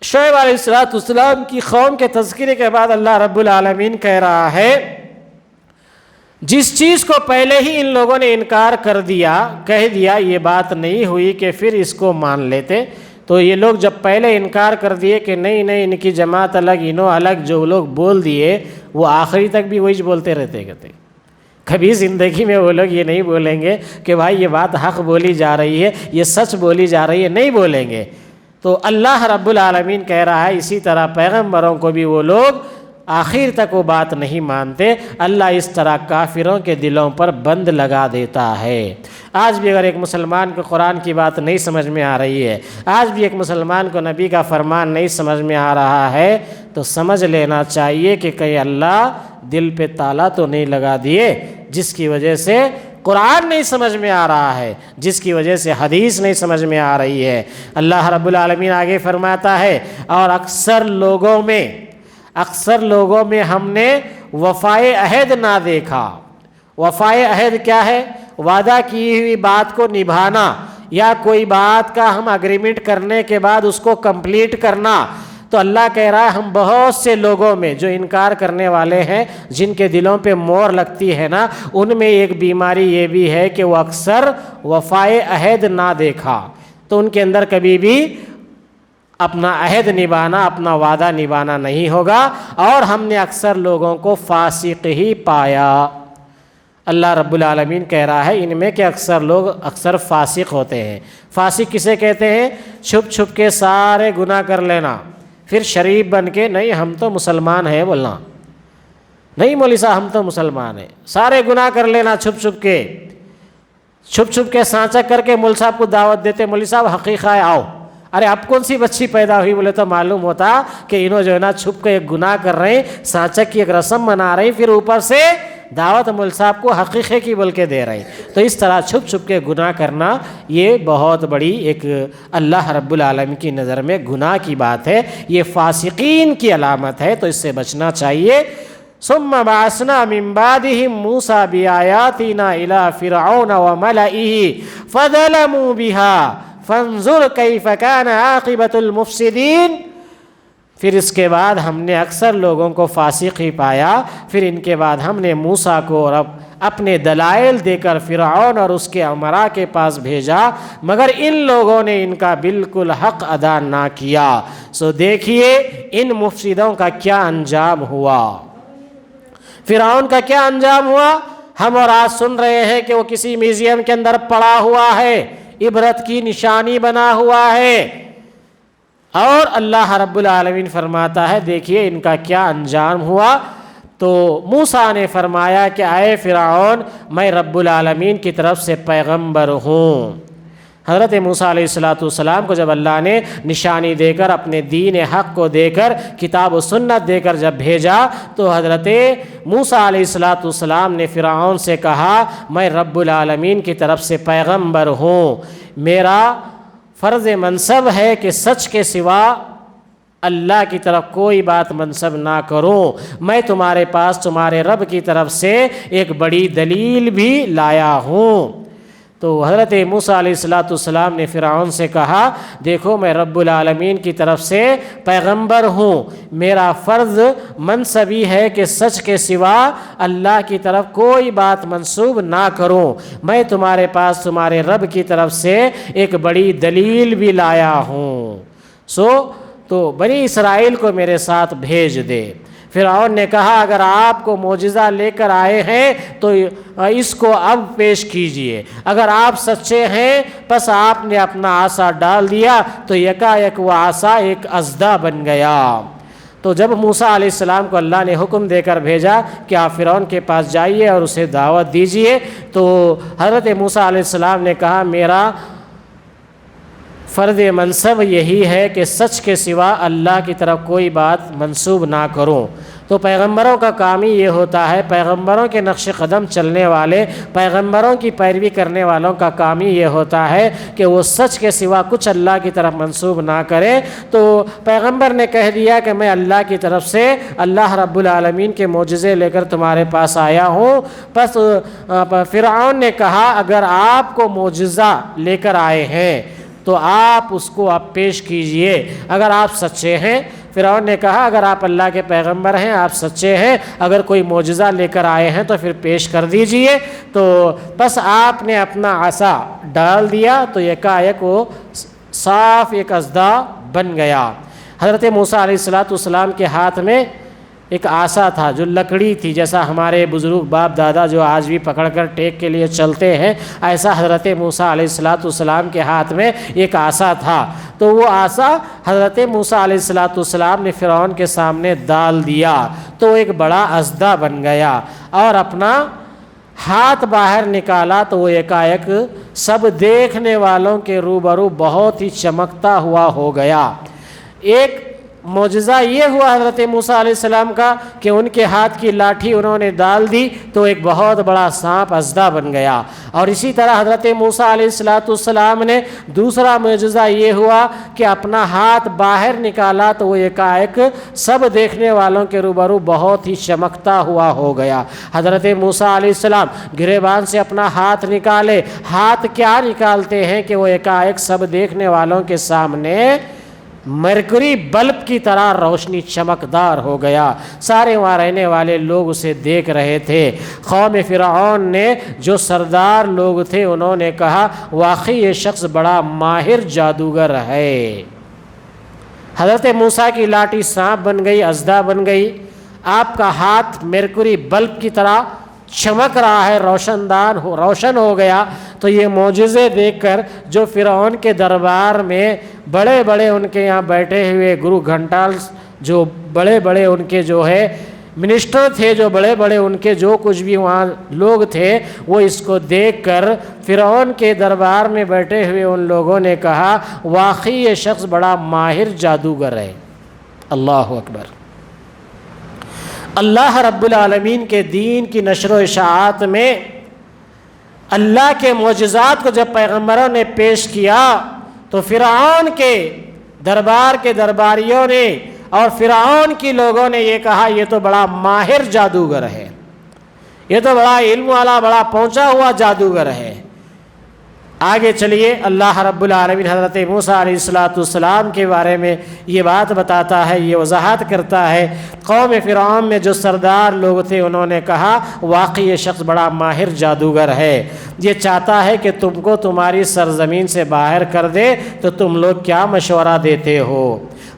شعیب علیہ السلام کی قوم کے تذکرے کے بعد اللہ رب العالمین کہہ رہا ہے، جس چیز کو پہلے ہی ان لوگوں نے انکار کر دیا، کہہ دیا، یہ بات نہیں ہوئی کہ پھر اس کو مان لیتے۔ تو یہ لوگ جب پہلے انکار کر دیے کہ نہیں ان کی جماعت الگ، انہوں الگ، جو لوگ بول دیے وہ آخری تک بھی وہی بولتے رہتے کہتے، کبھی زندگی میں وہ لوگ یہ نہیں بولیں گے کہ بھائی یہ بات حق بولی جا رہی ہے، یہ سچ بولی جا رہی ہے، نہیں بولیں گے۔ تو اللہ رب العالمین کہہ رہا ہے اسی طرح پیغمبروں کو بھی وہ لوگ آخر تک وہ بات نہیں مانتے، اللہ اس طرح کافروں کے دلوں پر بند لگا دیتا ہے۔ آج بھی اگر ایک مسلمان کو قرآن کی بات نہیں سمجھ میں آ رہی ہے، آج بھی ایک مسلمان کو نبی کا فرمان نہیں سمجھ میں آ رہا ہے، تو سمجھ لینا چاہیے کہ کہیں اللہ دل پہ تالا تو نہیں لگا دیے، جس کی وجہ سے قرآن نہیں سمجھ میں آ رہا ہے، جس کی وجہ سے حدیث نہیں سمجھ میں آ رہی ہے۔ اللہ رب العالمین آگے فرماتا ہے، اور اکثر لوگوں میں ہم نے وفائے عہد نہ دیکھا۔ وفائے عہد کیا ہے؟ وعدہ کی ہوئی بات کو نبھانا، یا کوئی بات کا ہم اگریمنٹ کرنے کے بعد اس کو کمپلیٹ کرنا۔ تو اللہ کہہ رہا ہے ہم بہت سے لوگوں میں جو انکار کرنے والے ہیں، جن کے دلوں پہ مور لگتی ہے نا، ان میں ایک بیماری یہ بھی ہے کہ وہ اکثر وفائے عہد نہ دیکھا، تو ان کے اندر کبھی بھی اپنا عہد نبھانا، اپنا وعدہ نبھانا نہیں ہوگا، اور ہم نے اکثر لوگوں کو فاسق ہی پایا۔ اللہ رب العالمین کہہ رہا ہے ان میں کہ اکثر لوگ فاسق ہوتے ہیں۔ فاسق کسے کہتے ہیں؟ چھپ کے سارے گناہ کر لینا، پھر شریف بن کے نہیں ہم تو مسلمان ہیں بولنا، نہیں مولوی صاحب ہم تو مسلمان ہیں، سارے گناہ کر لینا چھپ کے سانچا کر کے مول صاحب کو دعوت دیتے، مولوی صاحب حقیقہ ہے آؤ، ارے اب کون سی بچی پیدا ہوئی بولے تو معلوم ہوتا کہ انہوں جو ہے نا چھپ کے ایک گناہ کر رہے ہیں، سانچا کی ایک رسم منا رہے ہیں، پھر اوپر سے دعوت مول صاحب کو حقیقے کی بول کے دے رہے ہیں۔ تو اس طرح چھپ کے گناہ کرنا یہ بہت بڑی ایک اللہ رب العالمین کی نظر میں گناہ کی بات ہے، یہ فاسقین کی علامت ہے، تو اس سے بچنا چاہیے۔ ثم بعثنا من بعدهم موسى بآياتنا إلى فرعون وملئه فظلموا بها فانظر كيف كان عاقبة المفسدين۔ پھر اس کے بعد ہم نے اکثر لوگوں کو فاسق ہی پایا، پھر ان کے بعد ہم نے موسیٰ کو اپنے دلائل دے کر فرعون اور اس کے امراء کے پاس بھیجا، مگر ان لوگوں نے ان کا بالکل حق ادا نہ کیا۔ سو دیکھیے ان مفسدوں کا کیا انجام ہوا، فرعون کا کیا انجام ہوا۔ ہم اور آج سن رہے ہیں کہ وہ کسی میوزیم کے اندر پڑا ہوا ہے، عبرت کی نشانی بنا ہوا ہے، اور اللہ رب العالمین فرماتا ہے دیکھیے ان کا کیا انجام ہوا۔ تو موسیٰ نے فرمایا کہ اے فرعون، میں رب العالمین کی طرف سے پیغمبر ہوں۔ حضرت موسیٰ علیہ السلام کو جب اللہ نے نشانی دے کر، اپنے دین حق کو دے کر، کتاب و سنت دے کر جب بھیجا، تو حضرت موسیٰ علیہ السلام نے فرعون سے کہا میں رب العالمین کی طرف سے پیغمبر ہوں، میرا فرض منصب ہے کہ سچ کے سوا اللہ کی طرف کوئی بات منسوب نہ کروں، میں تمہارے پاس تمہارے رب کی طرف سے ایک بڑی دلیل بھی لایا ہوں۔ تو حضرت موسیٰ علیہ السلام نے فرعون سے کہا دیکھو میں رب العالمین کی طرف سے پیغمبر ہوں، میرا فرض منصب ہی ہے کہ سچ کے سوا اللہ کی طرف کوئی بات منسوب نہ کروں، میں تمہارے پاس تمہارے رب کی طرف سے ایک بڑی دلیل بھی لایا ہوں، تو بنی اسرائیل کو میرے ساتھ بھیج دے۔ فرعون نے کہا اگر آپ کو معجزہ لے کر آئے ہیں تو اس کو اب پیش کیجئے، اگر آپ سچے ہیں پس آپ نے اپنا عصا ڈال دیا تو یکایک وہ عصا ایک اژدھا بن گیا۔ تو جب موسیٰ علیہ السلام کو اللہ نے حکم دے کر بھیجا کہ آپ فرعون کے پاس جائیے اور اسے دعوت دیجئے، تو حضرت موسیٰ علیہ السلام نے کہا میرا فرض منصب یہی ہے کہ سچ کے سوا اللہ کی طرف کوئی بات منسوب نہ کروں۔ تو پیغمبروں کا کام ہی یہ ہوتا ہے، پیغمبروں کے نقش قدم چلنے والے، پیغمبروں کی پیروی کرنے والوں کا کام ہی یہ ہوتا ہے کہ وہ سچ کے سوا کچھ اللہ کی طرف منسوب نہ کرے۔ تو پیغمبر نے کہہ دیا کہ میں اللہ کی طرف سے اللہ رب العالمین کے معجزے لے کر تمہارے پاس آیا ہوں۔ پس فرعون نے کہا اگر آپ کو معجزہ لے کر آئے ہیں تو آپ اس کو آپ پیش کیجئے، اگر آپ سچے ہیں۔ فرعون نے کہا اگر آپ اللہ کے پیغمبر ہیں، آپ سچے ہیں، اگر کوئی معجزہ لے کر آئے ہیں تو پھر پیش کر دیجئے۔ تو بس آپ نے اپنا عصا ڈال دیا تو یکایک وہ صاف ایک اژدھا بن گیا۔ حضرت موسیٰ علیہ السلام کے ہاتھ میں ایک عصا تھا جو لکڑی تھی، جیسا ہمارے بزرگ باپ دادا جو آج بھی پکڑ کر ٹیک کے لیے چلتے ہیں، ایسا حضرت موسیٰ علیہ السلام کے ہاتھ میں ایک عصا تھا۔ تو وہ عصا حضرت موسیٰ علیہ السلام نے فرعون کے سامنے ڈال دیا تو ایک بڑا اژدھا بن گیا، اور اپنا ہاتھ باہر نکالا تو وہ یکایک سب دیکھنے والوں کے روبرو بہت ہی چمکتا ہوا ہو گیا۔ ایک معجزہ یہ ہوا حضرت موسیٰ علیہ السلام کا کہ ان کے ہاتھ کی لاٹھی انہوں نے ڈال دی تو ایک بہت بڑا سانپ اژدھا بن گیا۔ اور اسی طرح حضرت موسیٰ علیہ السلام نے دوسرا معجزہ یہ ہوا کہ اپنا ہاتھ باہر نکالا تو وہ یکایک سب دیکھنے والوں کے روبرو بہت ہی چمکتا ہوا ہو گیا۔ حضرت موسیٰ علیہ السلام گریبان سے اپنا ہاتھ نکالے، ہاتھ کیا نکالتے ہیں کہ وہ یکایک سب دیکھنے والوں کے سامنے مرکری بلب کی طرح روشنی چمکدار ہو گیا۔ سارے وہاں رہنے والے لوگ اسے دیکھ رہے تھے۔ قوم فرعون نے جو سردار لوگ تھے انہوں نے کہا واقعی یہ شخص بڑا ماہر جادوگر ہے۔ حضرت موسیٰ کی لاٹھی سانپ بن گئی، اژدھا بن گئی، آپ کا ہاتھ مرکری بلب کی طرح چمک رہا ہے، روشن ہو گیا۔ تو یہ معجزے دیکھ کر جو فرعون کے دربار میں بڑے بڑے ان کے یہاں بیٹھے ہوئے گرو گھنٹال، جو بڑے بڑے ان کے جو ہے منسٹر تھے، جو بڑے بڑے ان کے جو کچھ بھی وہاں لوگ تھے، وہ اس کو دیکھ کر فرعون کے دربار میں بیٹھے ہوئے ان لوگوں نے کہا واقعی یہ شخص بڑا ماہر جادوگر ہے۔ اللہ اکبر۔ اللہ رب العالمین کے دین کی نشر و اشاعت میں اللہ کے معجزات کو جب پیغمبروں نے پیش کیا تو فرعون کے دربار کے درباریوں نے اور فرعون کی لوگوں نے یہ کہا یہ تو بڑا ماہر جادوگر ہے، یہ تو بڑا علم والا، بڑا پہنچا ہوا جادوگر ہے۔ آگے چلیے، اللہ رب العالمین حضرت موسیٰ علیہ السلام کے بارے میں یہ بات بتاتا ہے، یہ وضاحت کرتا ہے۔ قوم فرعون میں جو سردار لوگ تھے انہوں نے کہا واقعی یہ شخص بڑا ماہر جادوگر ہے، یہ چاہتا ہے کہ تم کو تمہاری سرزمین سے باہر کر دے، تو تم لوگ کیا مشورہ دیتے ہو؟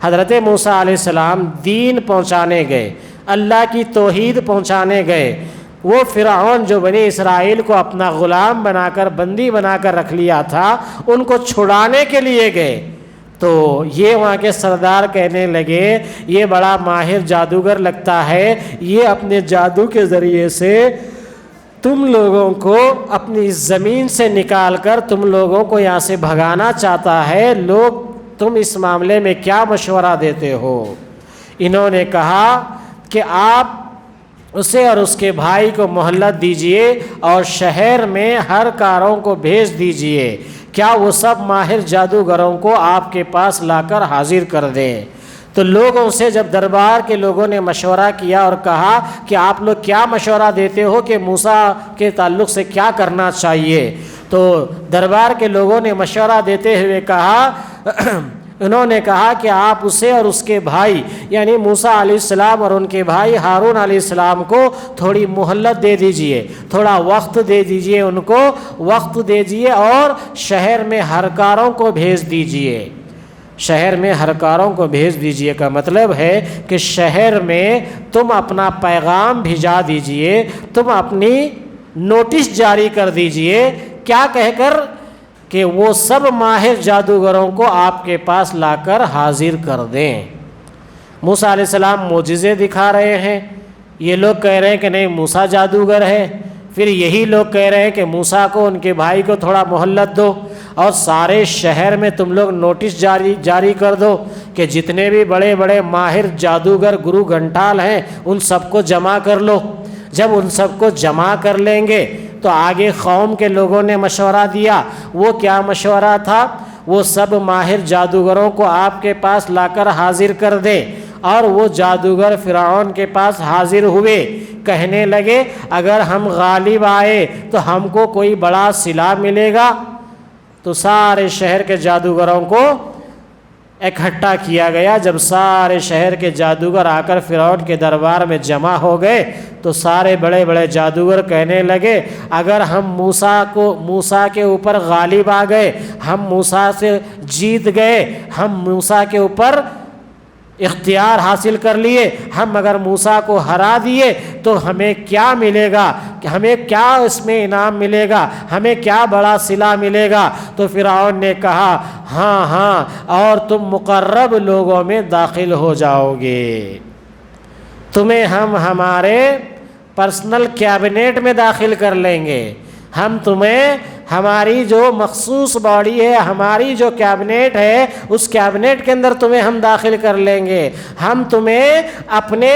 حضرت موسیٰ علیہ السلام دین پہنچانے گئے، اللہ کی توحید پہنچانے گئے۔ وہ فرعون جو بنی اسرائیل کو اپنا غلام بنا کر، بندی بنا کر رکھ لیا تھا، ان کو چھڑانے کے لیے گئے، تو یہ وہاں کے سردار کہنے لگے یہ بڑا ماہر جادوگر لگتا ہے، یہ اپنے جادو کے ذریعے سے تم لوگوں کو اپنی زمین سے نکال کر تم لوگوں کو یہاں سے بھگانا چاہتا ہے، لوگ تم اس معاملے میں کیا مشورہ دیتے ہو؟ انہوں نے کہا کہ آپ اسے اور اس کے بھائی کو مہلت دیجئے اور شہر میں ہر کاروں کو بھیج دیجئے، کیا وہ سب ماہر جادوگروں کو آپ کے پاس لا کر حاضر کر دیں۔ تو لوگوں سے جب دربار کے لوگوں نے مشورہ کیا اور کہا کہ آپ لوگ کیا مشورہ دیتے ہو کہ موسیٰ کے تعلق سے کیا کرنا چاہیے، تو دربار کے لوگوں نے مشورہ دیتے ہوئے کہا انہوں نے کہا کہ آپ اسے اور اس کے بھائی یعنی موسیٰ علیہ السلام اور ان کے بھائی ہارون علیہ السلام کو تھوڑی مہلت دے دیجئے، تھوڑا وقت دے دیجئے، ان کو وقت دے دیجئے اور شہر میں ہر کاروں کو بھیج دیجئے۔ شہر میں ہر کاروں کو بھیج دیجئے کا مطلب ہے کہ شہر میں تم اپنا پیغام بھیجا دیجئے، تم اپنی نوٹس جاری کر دیجئے، کیا کہہ کر کہ وہ سب ماہر جادوگروں کو آپ کے پاس لا کر حاضر کر دیں۔ موسیٰ علیہ السلام معجزے دکھا رہے ہیں، یہ لوگ کہہ رہے ہیں کہ نہیں موسیٰ جادوگر ہے، پھر یہی لوگ کہہ رہے ہیں کہ موسیٰ کو ان کے بھائی کو تھوڑا مہلت دو اور سارے شہر میں تم لوگ نوٹس جاری کر دو کہ جتنے بھی بڑے بڑے ماہر جادوگر گرو گھنٹال ہیں ان سب کو جمع کر لو۔ جب ان سب کو جمع کر لیں گے تو آگے قوم کے لوگوں نے مشورہ دیا، وہ کیا مشورہ تھا؟ وہ سب ماہر جادوگروں کو آپ کے پاس لا کر حاضر کر دے، اور وہ جادوگر فرعون کے پاس حاضر ہوئے، کہنے لگے اگر ہم غالب آئے تو ہم کو کوئی بڑا صلہ ملے گا۔ تو سارے شہر کے جادوگروں کو اکٹھا کیا گیا۔ جب سارے شہر کے جادوگر آ کر فرعون کے دربار میں جمع ہو گئے تو سارے بڑے بڑے جادوگر کہنے لگے اگر ہم موسیٰ کے اوپر غالب آ گئے، ہم موسیٰ سے جیت گئے، ہم موسیٰ کے اوپر اختیار حاصل کر لیے، ہم اگر موسیٰ کو ہرا دیے تو ہمیں کیا ملے گا، کہ ہمیں کیا اس میں انعام ملے گا، ہمیں کیا بڑا صلہ ملے گا؟ تو فرعون نے کہا ہاں اور تم مقرب لوگوں میں داخل ہو جاؤ گے، تمہیں ہم ہمارے پرسنل کیبنٹ میں داخل کر لیں گے، ہم تمہیں ہماری جو مخصوص باڈی ہے، ہماری جو کیبنٹ ہے، اس کیبنٹ کے اندر تمہیں ہم داخل کر لیں گے، ہم تمہیں اپنے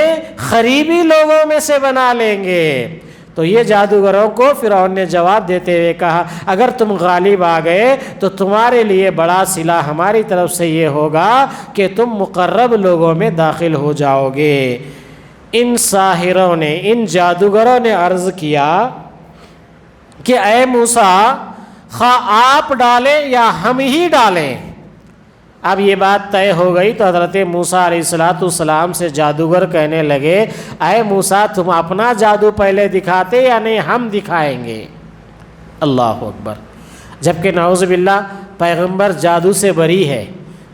قریبی لوگوں میں سے بنا لیں گے۔ تو یہ جادوگروں کو فرعون نے جواب دیتے ہوئے کہا اگر تم غالب آ گئے تو تمہارے لیے بڑا صلہ ہماری طرف سے یہ ہوگا کہ تم مقرب لوگوں میں داخل ہو جاؤ گے۔ ان ساحروں نے، ان جادوگروں نے عرض کیا کہ اے موسیٰ خواہ آپ ڈالیں یا ہم ہی ڈالیں۔ اب یہ بات طے ہو گئی تو حضرت موسیٰ علیہ السلام سے جادوگر کہنے لگے اے موسیٰ تم اپنا جادو پہلے دکھاتے یا نہیں ہم دکھائیں گے؟ اللہ اکبر۔ جبکہ نعوذ باللہ پیغمبر جادو سے بری ہے،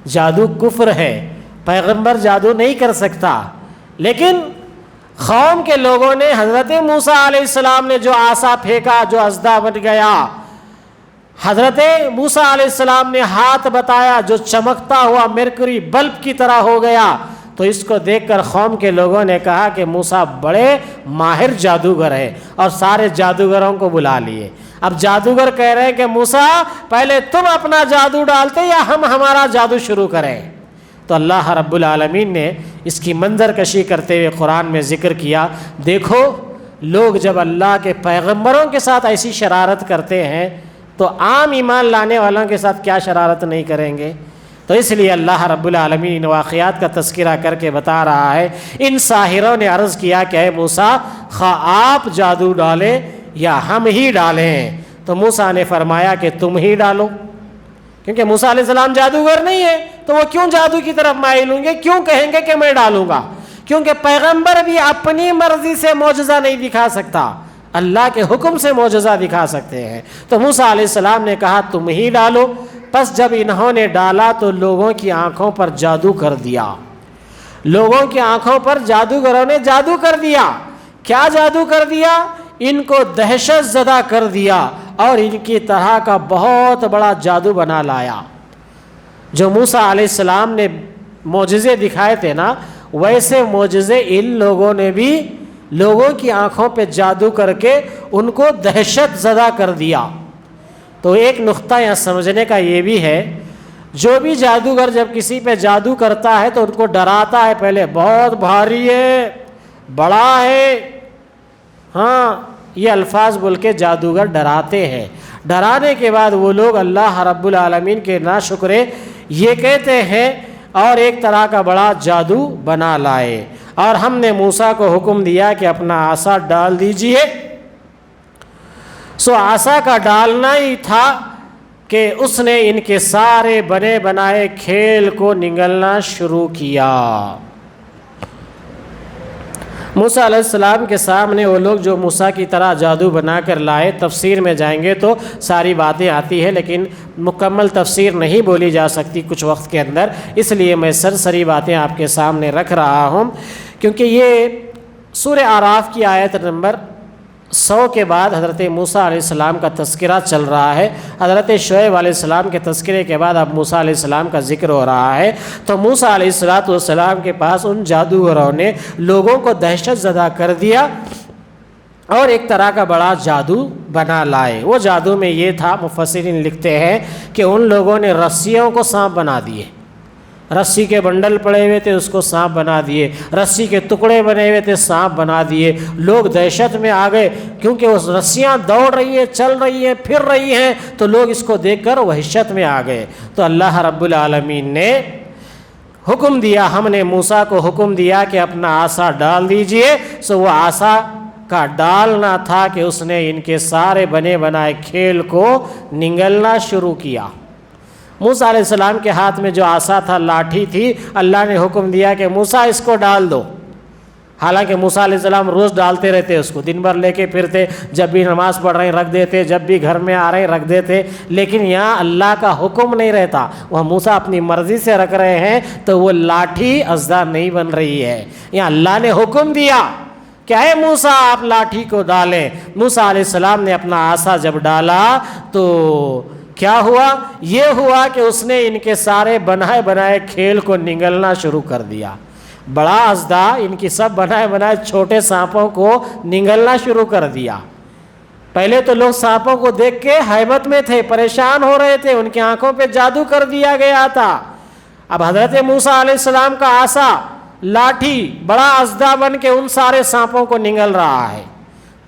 جادو کفر ہے، پیغمبر جادو نہیں کر سکتا، لیکن قوم کے لوگوں نے حضرت موسیٰ علیہ السلام نے جو عصا پھینکا جو اژدھا بن گیا، حضرت موسیٰ علیہ السلام نے ہاتھ بتایا جو چمکتا ہوا مرکری بلب کی طرح ہو گیا، تو اس کو دیکھ کر قوم کے لوگوں نے کہا کہ موسیٰ بڑے ماہر جادوگر ہے، اور سارے جادوگروں کو بلا لیے۔ اب جادوگر کہہ رہے ہیں کہ موسیٰ پہلے تم اپنا جادو ڈالتے یا ہم ہمارا جادو شروع کریں؟ تو اللہ رب العالمین نے اس کی منظر کشی کرتے ہوئے قرآن میں ذکر کیا، دیکھو لوگ جب اللہ کے پیغمبروں کے ساتھ ایسی شرارت کرتے ہیں تو عام ایمان لانے والوں کے ساتھ کیا شرارت نہیں کریں گے۔ تو اس لیے اللہ رب العالمین ان واقعات کا تذکرہ کر کے بتا رہا ہے، ان ساحروں نے عرض کیا کہ اے موسیٰ خواہ آپ جادو ڈالیں یا ہم ہی ڈالیں، تو موسیٰ نے فرمایا کہ تم ہی ڈالو، کیونکہ موسیٰ علیہ السلام جادوگر نہیں ہے تو وہ کیوں جادو کی طرف مائل ہوں گے، کیوں کہیں گے کہ میں ڈالوں گا، کیونکہ پیغمبر بھی اپنی مرضی سے معجزہ نہیں دکھا سکتا، اللہ کے حکم سے معجزہ دکھا سکتے ہیں۔ تو موسیٰ علیہ السلام نے کہا تم ہی ڈالو۔ پس جب انہوں نے ڈالا تو لوگوں کی آنکھوں پر جادو کر دیا، لوگوں کی آنکھوں پر جادوگروں نے جادو کر دیا۔ کیا جادو کر دیا؟ ان کو دہشت زدہ کر دیا اور ان کی طرح کا بہت بڑا جادو بنا لایا۔ جو موسیٰ علیہ السلام نے معجزے دکھائے تھے نا، ویسے معجزے ان لوگوں نے بھی لوگوں کی آنکھوں پہ جادو کر کے ان کو دہشت زدہ کر دیا۔ تو ایک نقطہ یہاں سمجھنے کا یہ بھی ہے، جو بھی جادوگر جب کسی پہ جادو کرتا ہے تو ان کو ڈراتا ہے، پہلے بہت بھاری ہے، بڑا ہے، ہاں یہ الفاظ بول کے جادوگر ڈراتے ہیں۔ ڈرانے کے بعد وہ لوگ اللہ رب العالمین کے ناشکرے یہ کہتے ہیں اور ایک طرح کا بڑا جادو بنا لائے۔ اور ہم نے موسیٰ کو حکم دیا کہ اپنا عصا ڈال دیجئے۔ سو عصا کا ڈالنا ہی تھا کہ اس نے ان کے سارے بنے بنائے کھیل کو نگلنا شروع کیا۔ موسیٰ علیہ السلام کے سامنے وہ لوگ جو موسیٰ کی طرح جادو بنا کر لائے، تفسیر میں جائیں گے تو ساری باتیں آتی ہے لیکن مکمل تفسیر نہیں بولی جا سکتی کچھ وقت کے اندر، اس لیے میں سرسری باتیں آپ کے سامنے رکھ رہا ہوں، کیونکہ یہ سورہ اعراف کی آیت نمبر 100 کے بعد حضرت موسیٰ علیہ السلام کا تذکرہ چل رہا ہے۔ حضرت شعیب علیہ السلام کے تذکرے کے بعد اب موسیٰ علیہ السلام کا ذکر ہو رہا ہے۔ تو موسیٰ علیہ السلام کے پاس ان جادوگروں نے لوگوں کو دہشت زدہ کر دیا اور ایک طرح کا بڑا جادو بنا لائے۔ وہ جادو میں یہ تھا، مفسرین لکھتے ہیں کہ ان لوگوں نے رسیوں کو سانپ بنا دیے، رسی کے بنڈل پڑے ہوئے تھے اس کو سانپ بنا دیے، رسی کے ٹکڑے بنے ہوئے تھے سانپ بنا دیے۔ لوگ دہشت میں آ گئے کیونکہ وہ رسیاں دوڑ رہی ہیں، چل رہی ہیں، پھر رہی ہیں، تو لوگ اس کو دیکھ کر وحشت میں آ گئے۔ تو اللہ رب العالمین نے حکم دیا، ہم نے موسیٰ کو حکم دیا کہ اپنا عصا ڈال دیجئے۔ سو وہ عصا کا ڈالنا تھا کہ اس نے ان کے سارے بنے بنائے کھیل کو نگلنا شروع کیا۔ موسیٰ علیہ السلام کے ہاتھ میں جو عصا تھا، لاٹھی تھی، اللہ نے حکم دیا کہ موسیٰ اس کو ڈال دو۔ حالانکہ موسیٰ علیہ السلام روز ڈالتے رہتے اس کو، دن بھر لے کے پھرتے، جب بھی نماز پڑھ رہے ہیں رکھ دیتے، جب بھی گھر میں آ رہے ہیں رکھ دیتے، لیکن یہاں اللہ کا حکم نہیں رہتا، وہ موسیٰ اپنی مرضی سے رکھ رہے ہیں تو وہ لاٹھی اژدھا نہیں بن رہی ہے، یہاں اللہ نے حکم دیا کہ اے موسیٰ آپ لاٹھی کو ڈالیں۔ موسیٰ علیہ السلام نے اپنا عصا جب ڈالا تو کیا ہوا؟ یہ ہوا کہ اس نے ان کے سارے بنائے بنائے کھیل کو نگلنا شروع کر دیا۔ بڑا اژدھا ان کی سب بنائے بنائے چھوٹے سانپوں کو نگلنا شروع کر دیا۔ پہلے تو لوگ سانپوں کو دیکھ کے ہیبت میں تھے، پریشان ہو رہے تھے، ان کی آنکھوں پہ جادو کر دیا گیا تھا۔ اب حضرت موسیٰ علیہ السلام کا عصا لاٹھی بڑا اژدھا بن کے ان سارے سانپوں کو نگل رہا ہے۔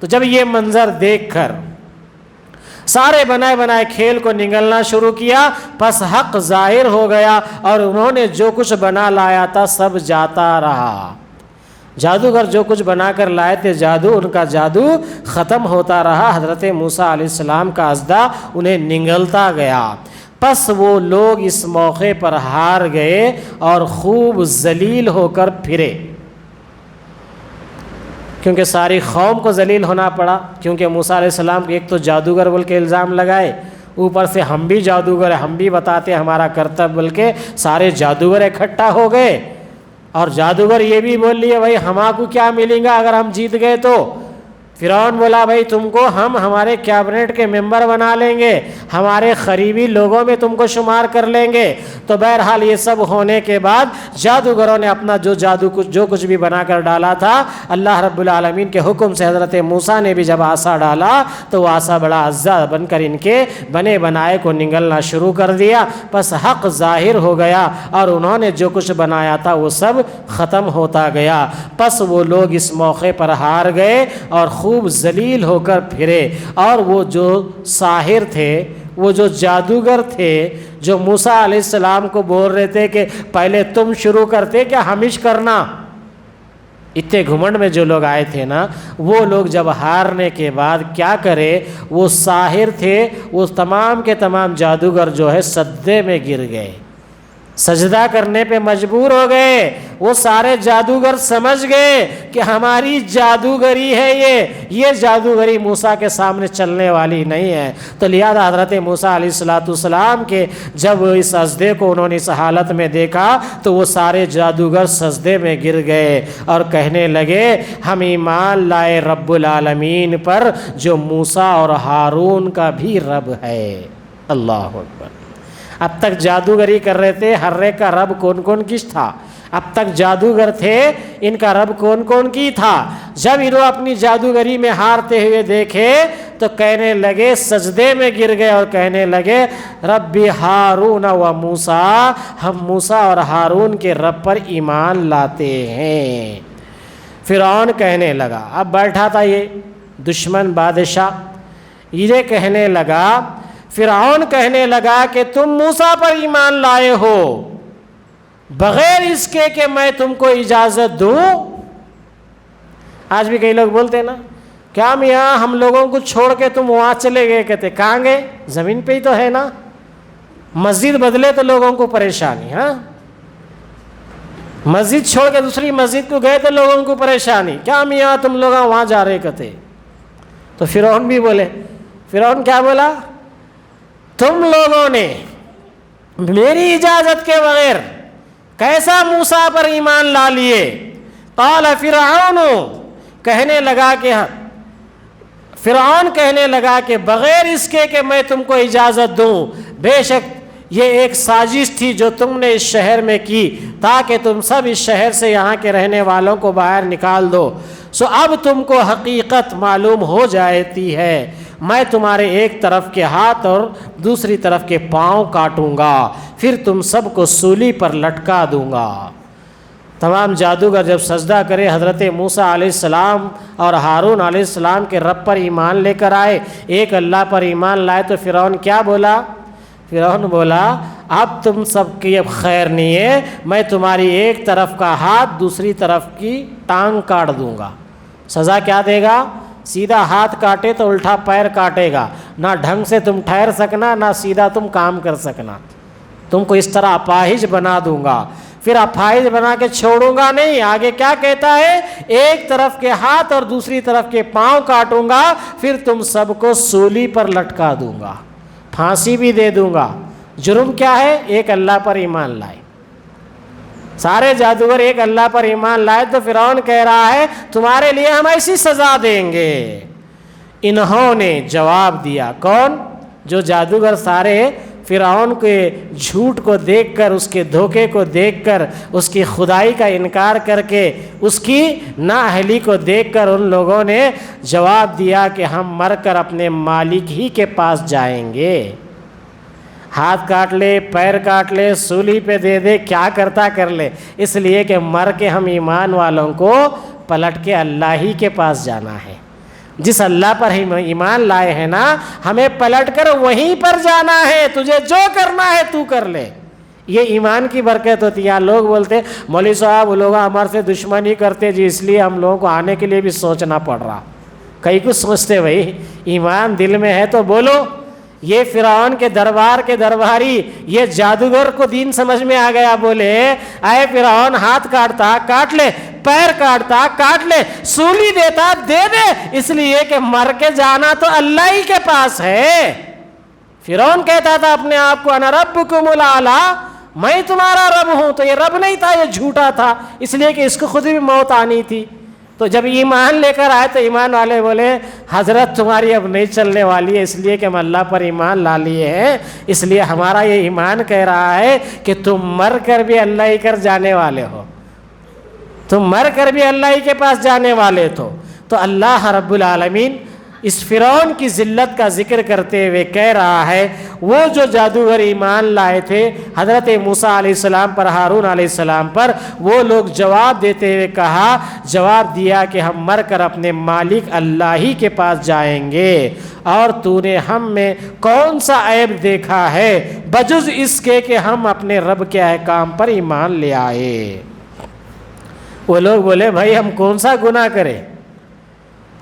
تو جب یہ منظر دیکھ کر سارے بنائے بنائے کھیل کو نگلنا شروع کیا، پس حق ظاہر ہو گیا اور انہوں نے جو کچھ بنا لایا تھا سب جاتا رہا۔ جادوگر جو کچھ بنا کر لائے تھے جادو، ان کا جادو ختم ہوتا رہا۔ حضرت موسیٰ علیہ السلام کا اژدھا انہیں نگلتا گیا۔ پس وہ لوگ اس موقع پر ہار گئے اور خوب ذلیل ہو کر پھرے، کیونکہ ساری قوم کو ذلیل ہونا پڑا، کیونکہ موسیٰ علیہ السلام ایک تو جادوگر بول کے الزام لگائے، اوپر سے ہم بھی جادوگر ہیں، ہم بھی بتاتے ہمارا کرتب، بول کے سارے جادوگر اکٹھا ہو گئے۔ اور جادوگر یہ بھی بول لیے بھائی ہمارا کو کیا ملے گا اگر ہم جیت گئے تو۔ فرعون بولا بھائی تم کو ہم ہمارے کیبنٹ کے ممبر بنا لیں گے، ہمارے قریبی لوگوں میں تم کو شمار کر لیں گے۔ تو بہرحال یہ سب ہونے کے بعد جادوگروں نے اپنا جو کچھ بھی بنا کر ڈالا تھا، اللہ رب العالمین کے حکم سے حضرت موسیٰ نے بھی جب عصا ڈالا تو وہ عصا بڑا اژدھا بن کر ان کے بنے بنائے کو نگلنا شروع کر دیا۔ پس حق ظاہر ہو گیا اور انہوں نے جو کچھ بنایا تھا وہ سب ختم ہوتا گیا۔ پس وہ لوگ اس موقع پر ہار گئے اور خوب ذلیل ہو کر پھرے، اور وہ جو ساحر تھے وہ جو جادوگر تھے جو موسیٰ علیہ السلام کو بول رہے تھے کہ پہلے تم شروع کرتے کیا ہمش کرنا، اتنے گھمنڈ میں جو لوگ آئے تھے نا، وہ لوگ جب ہارنے کے بعد کیا کرے، وہ ساحر تھے، وہ تمام کے تمام جادوگر جو ہے سجدے میں گر گئے، سجدہ کرنے پہ مجبور ہو گئے۔ وہ سارے جادوگر سمجھ گئے کہ ہماری جادوگری ہے، یہ جادوگری موسیٰ کے سامنے چلنے والی نہیں ہے۔ تو لہذا حضرت موسیٰ علیہ السلام کے جب اس سجدے کو انہوں نے اس حالت میں دیکھا تو وہ سارے جادوگر سجدے میں گر گئے اور کہنے لگے ہم ایمان لائے رب العالمین پر جو موسیٰ اور ہارون کا بھی رب ہے۔ اللہ اکبر۔ اب تک جادوگری کر رہے تھے، ہر ایک کا رب کون کون کس تھا، اب تک جادوگر تھے، ان کا رب کون کون کی تھا۔ جب انہوں اپنی جادوگری میں ہارتے ہوئے دیکھے تو کہنے لگے، سجدے میں گر گئے اور کہنے لگے رب ہارون و موسیٰ، ہم موسیٰ اور ہارون کے رب پر ایمان لاتے ہیں۔ فرعون کہنے لگا، اب بیٹھا تھا یہ دشمن بادشاہ، یہ کہنے لگا، فرعون کہنے لگا کہ تم موسیٰ پر ایمان لائے ہو بغیر اس کے کہ میں تم کو اجازت دوں۔ آج بھی کئی لوگ بولتے ہیں نا، کیا میاں ہم لوگوں کو چھوڑ کے تم وہاں چلے گئے، کہتے کہاں گئے، زمین پہ ہی تو ہے نا، مسجد بدلے تو لوگوں کو پریشانی، ہاں مسجد چھوڑ کے دوسری مسجد کو گئے تو لوگوں کو پریشانی، کیا میاں تم لوگ وہاں جا رہے کہتے۔ تو فرعون بھی بولے، فرعون کیا بولا، تم لوگوں نے میری اجازت کے بغیر کیسا موسیٰ پر ایمان لا لیے۔ قال فرعون، کہنے لگا کہ فرعون کہنے لگا کہ بغیر اس کے کہ میں تم کو اجازت دوں، بے شک یہ ایک سازش تھی جو تم نے اس شہر میں کی تاکہ تم سب اس شہر سے یہاں کے رہنے والوں کو باہر نکال دو۔ سو اب تم کو حقیقت معلوم ہو جاتی ہے، میں تمہارے ایک طرف کے ہاتھ اور دوسری طرف کے پاؤں کاٹوں گا، پھر تم سب کو سولی پر لٹکا دوں گا۔ تمام جادوگر جب سجدہ کرے حضرت موسیٰ علیہ السلام اور ہارون علیہ السلام کے رب پر ایمان لے کر آئے، ایک اللہ پر ایمان لائے، تو فرعون کیا بولا، فرعون بولا اب تم سب کی اب خیر نہیں ہے، میں تمہاری ایک طرف کا ہاتھ دوسری طرف کی ٹانگ کاٹ دوں گا۔ سزا کیا دے گا، سیدھا ہاتھ کاٹے تو الٹا پیر کاٹے گا، نہ ڈھنگ سے تم ٹھہر سکنا نہ سیدھا تم کام کر سکنا، تم کو اس طرح اپاہج بنا دوں گا، پھر اپاہج بنا کے چھوڑوں گا نہیں۔ آگے کیا کہتا ہے، ایک طرف کے ہاتھ اور دوسری طرف کے پاؤں کاٹوں گا، پھر تم سب کو سولی پر لٹکا دوں گا، پھانسی بھی دے دوں گا۔ جرم کیا ہے، ایک اللہ پر ایمان لائے، سارے جادوگر ایک اللہ پر ایمان لائے، تو فرعون کہہ رہا ہے تمہارے لیے ہم ایسی سزا دیں گے۔ انہوں نے جواب دیا، کون، جو جادوگر سارے فرعون کے جھوٹ کو دیکھ کر، اس کے دھوکے کو دیکھ کر، اس کی خدائی کا انکار کر کے، اس کی نااہلی کو دیکھ کر ان لوگوں نے جواب دیا کہ ہم مر کر اپنے مالک ہی کے پاس جائیں گے۔ ہاتھ کاٹ لے، پیر کاٹ لے، سولی پہ دے دے، کیا کرتا کر لے، اس لیے کہ مر کے ہم ایمان والوں کو پلٹ کے اللہ ہی کے پاس جانا ہے۔ جس اللہ پر ہم ایمان لائے ہیں نا، ہمیں پلٹ کر وہیں پر جانا ہے، تجھے جو کرنا ہے تو کر لے۔ یہ ایمان کی برکت ہوتی ہے۔ لوگ بولتے مولوی صاحب وہ لوگ ہمارے سے دشمنی کرتے جی، اس لیے ہم لوگوں کو آنے کے لیے بھی سوچنا پڑ رہا۔ کئی کچھ سوچتے بھائی، ایمان دل میں ہے تو بولو۔ یہ فرعون کے دربار کے درباری، یہ جادوگر کو دین سمجھ میں آ گیا، بولے اے فرعون ہاتھ کاٹتا کاٹ لے، پیر کاٹتا کاٹ لے، سولی دیتا دے دے، اس لیے کہ مر کے جانا تو اللہ ہی کے پاس ہے۔ فرعون کہتا تھا اپنے آپ کو انا ربکم الاعلی، میں تمہارا رب ہوں، تو یہ رب نہیں تھا، یہ جھوٹا تھا، اس لیے کہ اس کو خود بھی موت آنی تھی۔ تو جب ایمان لے کر آئے تو ایمان والے بولے حضرت تمہاری اب نہیں چلنے والی ہے، اس لیے کہ ہم اللہ پر ایمان لا لیے ہیں، اس لیے ہمارا یہ ایمان کہہ رہا ہے کہ تم مر کر بھی اللہ ہی کر جانے والے ہو، تم مر کر بھی اللہ ہی کے پاس جانے والے تو اللہ رب العالمین اس فرعون کی ذلت کا ذکر کرتے ہوئے کہہ رہا ہے وہ جو جادوگر ایمان لائے تھے حضرت موسیٰ علیہ السلام پر، ہارون علیہ السلام پر، وہ لوگ جواب دیتے ہوئے جواب دیا کہ ہم مر کر اپنے مالک اللہ ہی کے پاس جائیں گے، اور تو نے ہم میں کون سا عیب دیکھا ہے بجز اس کے کہ ہم اپنے رب کے احکام پر ایمان لے آئے۔ وہ لوگ بولے بھائی ہم کون سا گناہ کریں،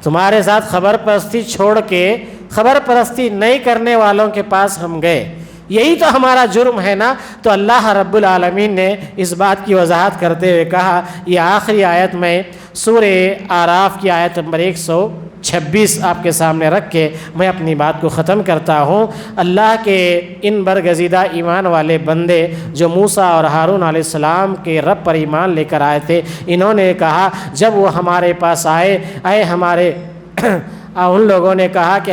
تمہارے ساتھ خبر پرستی چھوڑ کے خبر پرستی نہیں کرنے والوں کے پاس ہم گئے، یہی تو ہمارا جرم ہے نا۔ تو اللہ رب العالمین نے اس بات کی وضاحت کرتے ہوئے کہا، یہ آخری آیت میں سورہ اعراف کی آیت نمبر 126 آپ کے سامنے رکھ کے میں اپنی بات کو ختم کرتا ہوں۔ اللہ کے ان برگزیدہ ایمان والے بندے جو موسیٰ اور ہارون علیہ السلام کے رب پر ایمان لے کر آئے تھے، انہوں نے کہا جب وہ ہمارے پاس آئے ہمارے ان لوگوں نے کہا کہ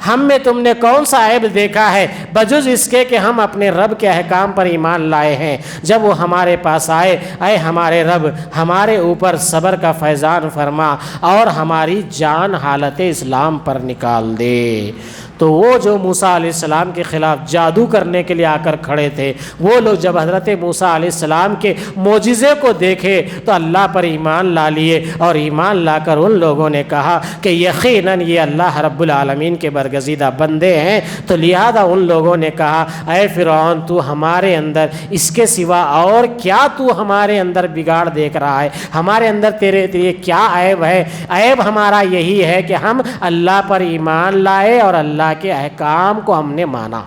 ہم میں تم نے کون سا عیب دیکھا ہے بجز اس کے کہ ہم اپنے رب کے احکام پر ایمان لائے ہیں۔ جب وہ ہمارے پاس آئے، اے ہمارے رب ہمارے اوپر صبر کا فیضان فرما اور ہماری جان حالت اسلام پر نکال دے۔ تو وہ جو موسیٰ علیہ السلام کے خلاف جادو کرنے کے لیے آ کر کھڑے تھے، وہ لوگ جب حضرت موسیٰ علیہ السلام کے معجزے کو دیکھے تو اللہ پر ایمان لا لیے، اور ایمان لا کر ان لوگوں نے کہا کہ یقیناً یہ اللہ رب العالمین کے برگزیدہ بندے ہیں۔ تو لہذا ان لوگوں نے کہا اے فرعون تو ہمارے اندر اس کے سوا اور کیا تو ہمارے اندر بگاڑ دیکھ رہا ہے، ہمارے اندر تیرے کیا عیب ہے؟ عیب ہمارا یہی ہے کہ ہم اللہ پر ایمان لائے اور اللہ کے احکام کو ہم نے مانا۔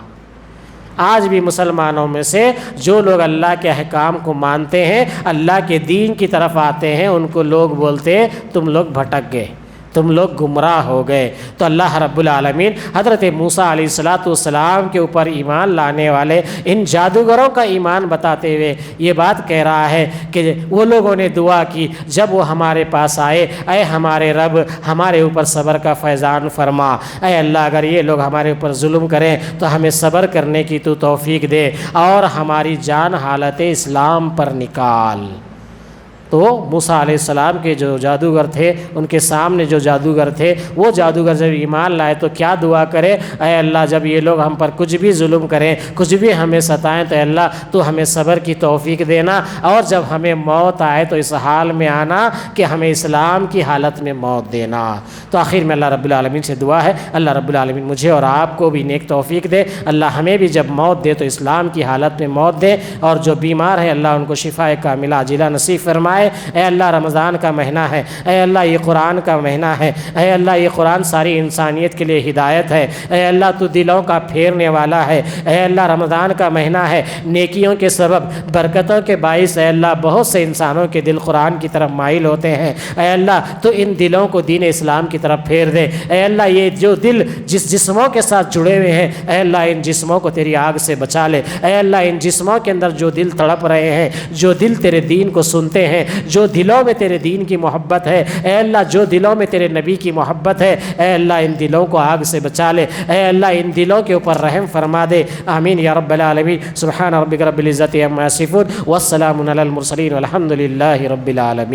آج بھی مسلمانوں میں سے جو لوگ اللہ کے احکام کو مانتے ہیں، اللہ کے دین کی طرف آتے ہیں، ان کو لوگ بولتے ہیں تم لوگ بھٹک گئے، تم لوگ گمراہ ہو گئے۔ تو اللہ رب العالمین حضرت موسیٰ علیہ السلام کے اوپر ایمان لانے والے ان جادوگروں کا ایمان بتاتے ہوئے یہ بات کہہ رہا ہے کہ وہ لوگوں نے دعا کی جب وہ ہمارے پاس آئے، اے ہمارے رب ہمارے اوپر صبر کا فیضان فرما، اے اللہ اگر یہ لوگ ہمارے اوپر ظلم کریں تو ہمیں صبر کرنے کی تو توفیق دے اور ہماری جان حالت اسلام پر نکال۔ تو موسیٰ علیہ السلام کے جو جادوگر تھے، ان کے سامنے جو جادوگر تھے، وہ جادوگر جب ایمان لائے تو کیا دعا کرے، اے اللہ جب یہ لوگ ہم پر کچھ بھی ظلم کریں، کچھ بھی ہمیں ستائیں تو اللہ تو ہمیں صبر کی توفیق دینا، اور جب ہمیں موت آئے تو اس حال میں آنا کہ ہمیں اسلام کی حالت میں موت دینا۔ تو آخر میں اللہ رب العالمین سے دعا ہے اللہ رب العالمین مجھے اور آپ کو بھی نیک توفیق دے، اللہ ہمیں بھی جب موت دے تو اسلام کی حالت میں موت دے، اور جو بیمار ہیں اللہ ان کو شفاء کاملہ عاجلہ نصیب فرمائے۔ اے اللہ رمضان کا مہینہ ہے، اے اللہ یہ قرآن کا مہینہ ہے، اے اللہ یہ قرآن ساری انسانیت کے لیے ہدایت ہے، اے اللہ تو دلوں کا پھیرنے والا ہے، اے اللہ رمضان کا مہینہ ہے، نیکیوں کے سبب برکتوں کے باعث اے اللہ بہت سے انسانوں کے دل قرآن کی طرف مائل ہوتے ہیں، اے اللہ تو ان دلوں کو دین اسلام کی طرف پھیر دے۔ اے اللہ یہ جو دل جس جسموں کے ساتھ جڑے ہوئے ہیں، اے اللہ ان جسموں کو تیری آگ سے بچا لے۔ اے اللہ ان جسموں کے اندر جو دل تڑپ رہے ہیں، جو دل تیرے دین کو سنتے ہیں، جو دلوں میں تیرے دین کی محبت ہے، اے اللہ جو دلوں میں تیرے نبی کی محبت ہے، اے اللہ ان دلوں کو آگ سے بچا لے، اے اللہ ان دلوں کے اوپر رحم فرما دے۔ آمین یا رب العالمین۔ سبحان ربک رب العزت عما یصفون والسلام علی المرسلین والحمد للہ رب العالمین۔